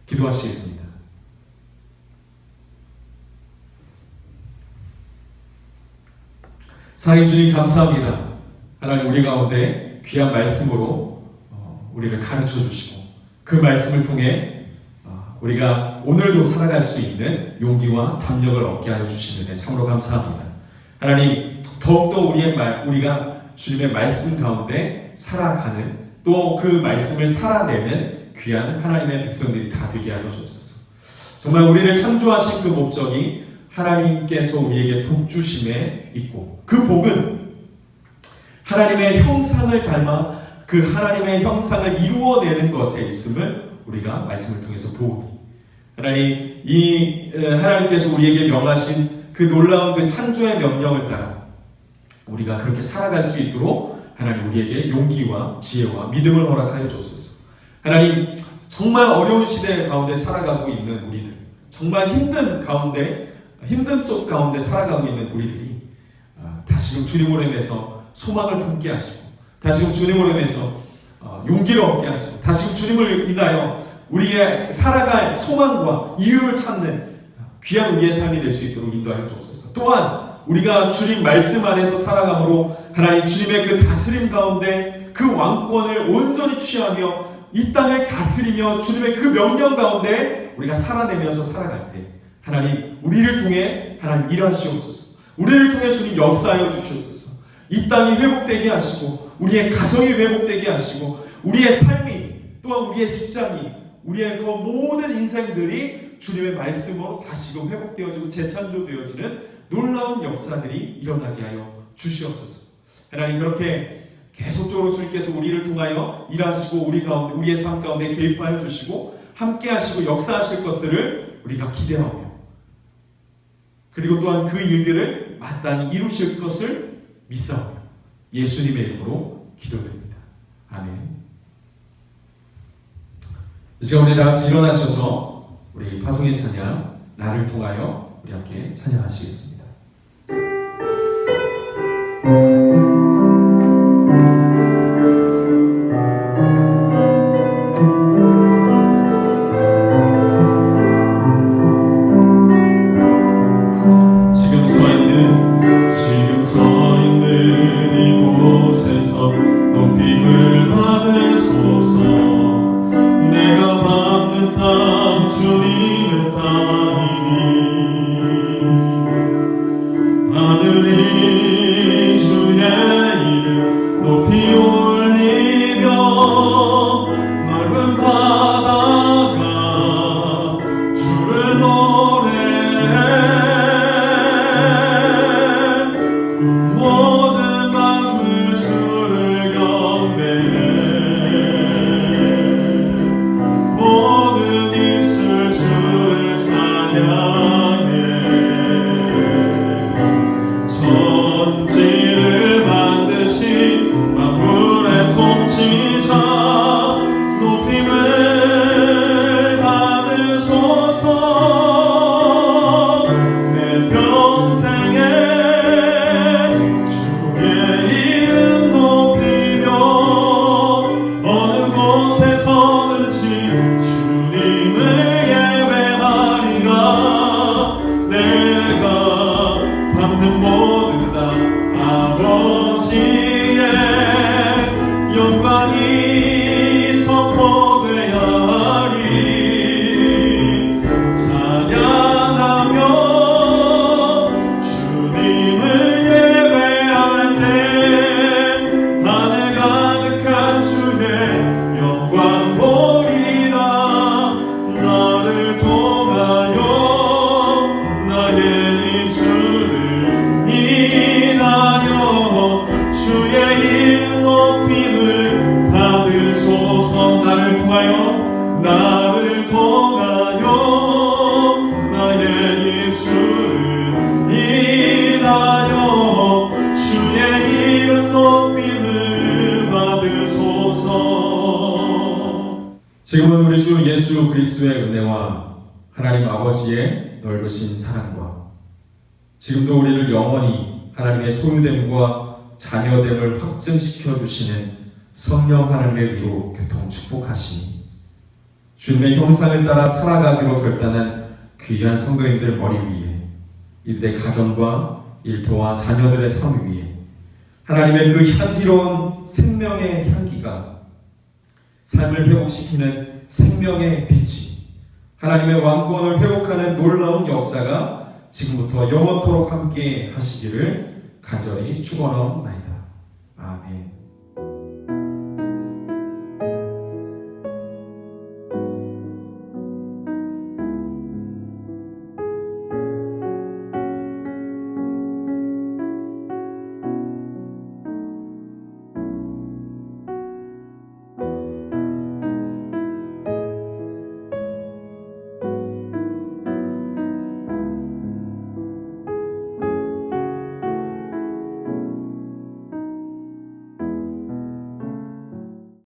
기도하시겠습니다. 사랑해 주님 감사합니다. 하나님, 우리 가운데 귀한 말씀으로 우리를 가르쳐 주시고 그 말씀을 통해 우리가 오늘도 살아갈 수 있는 용기와 담력을 얻게 하여 주시는데 참으로 감사합니다. 하나님, 더욱더 우리가 주님의 말씀 가운데 살아가는, 또 그 말씀을 살아내는 귀한 하나님의 백성들이 다 되게 하여 주옵소서. 정말 우리를 창조하신 그 목적이 하나님께서 우리에게 복 주심에 있고, 그 복은 하나님의 형상을 닮아 그 하나님의 형상을 이루어내는 것에 있음을 우리가 말씀을 통해서 보고, 하나님, 하나님께서 우리에게 명하신 그 놀라운 그 창조의 명령을 따라 우리가 그렇게 살아갈 수 있도록 하나님 우리에게 용기와 지혜와 믿음을 허락하여 주옵소서. 하나님, 정말 어려운 시대 가운데 살아가고 있는 우리들, 정말 힘든 속 가운데 살아가고 있는 우리들이 다시금 주님으로 인해서 소망을 품게 하시고, 다시금 주님으로 인해서 용기를 얻게 하시고, 다시금 주님을 인하여 우리의 살아갈 소망과 이유를 찾는 귀한 우리의 삶이 될 수 있도록 인도하여 주옵소서. 또한 우리가 주님 말씀 안에서 살아감으로 하나님 주님의 그 다스림 가운데 그 왕권을 온전히 취하며 이 땅을 다스리며 주님의 그 명령 가운데 우리가 살아내면서 살아갈 때 하나님, 우리를 통해 하나님 일하시옵소서. 우리를 통해 주님 역사하여 주시옵소서. 이 땅이 회복되게 하시고 우리의 가정이 회복되게 하시고 우리의 삶이, 또한 우리의 직장이, 우리의 그 모든 인생들이 주님의 말씀으로 다시금 회복되어지고 재창조되어지는 놀라운 역사들이 일어나게 하여 주시옵소서. 하나님, 그렇게 계속적으로 주님께서 우리를 통하여 일하시고 우리의 삶 가운데 개입하여 주시고 함께 하시고 역사하실 것들을 우리가 기대하며, 그리고 또한 그 일들을 마땅히 이루실 것을 믿사오며 예수님의 이름으로 기도드립니다. 아멘. 이 시간 우리 다 같이 일어나셔서 우리 파송의 찬양 나를 통하여 우리 함께 찬양하시겠습니다. 지금 서 있는 이곳에서 높임을 받으소서. 내가 받는 땅 주님의 땅이니 하늘이 주의 이름 높이 올리며 넓은 바다가 주를 노래해. 모든 만물 주를 경배해. 모든 입술 주를 찬양해. 천지를 만드신 만물의 통치자 높임을 받으소서. 내 평생에 주의 이름 높이며 어느 곳에서든지 주님을 예배하리라. 내가 받는 모든 다 아버지의 영광이 선포되어야 하리. 찬양하며 주님을 예배할 때 하늘 가득한 주의 영광 보리라. 나를 통하여 나의 입술을 인하여 주의 이름 높임을 받으소서. 나를 통하여 나의 입술을 인하여 주의 이름 높임을 받으소서. 지금은 우리 주 예수 그리스도의 은혜와 하나님 아버지의 넓으신 사랑과 지금도 우리를 영원히 하나님의 소유됨과 자녀됨을 확증시켜 주시는 성령 하나님의 위로 교통 축복하시니 주님의 형상을 따라 살아가기로 결단한 귀한 성도인들 머리 위에 이들의 가정과 일터와 자녀들의 삶 위에 하나님의 그 향기로운 생명의 향기가 삶을 회복시키는 생명의 빛이 하나님의 왕권을 회복하는 놀라운 역사가 지금부터 영원토록 함께 하시기를 간절히 축원하옵나이다. 아멘.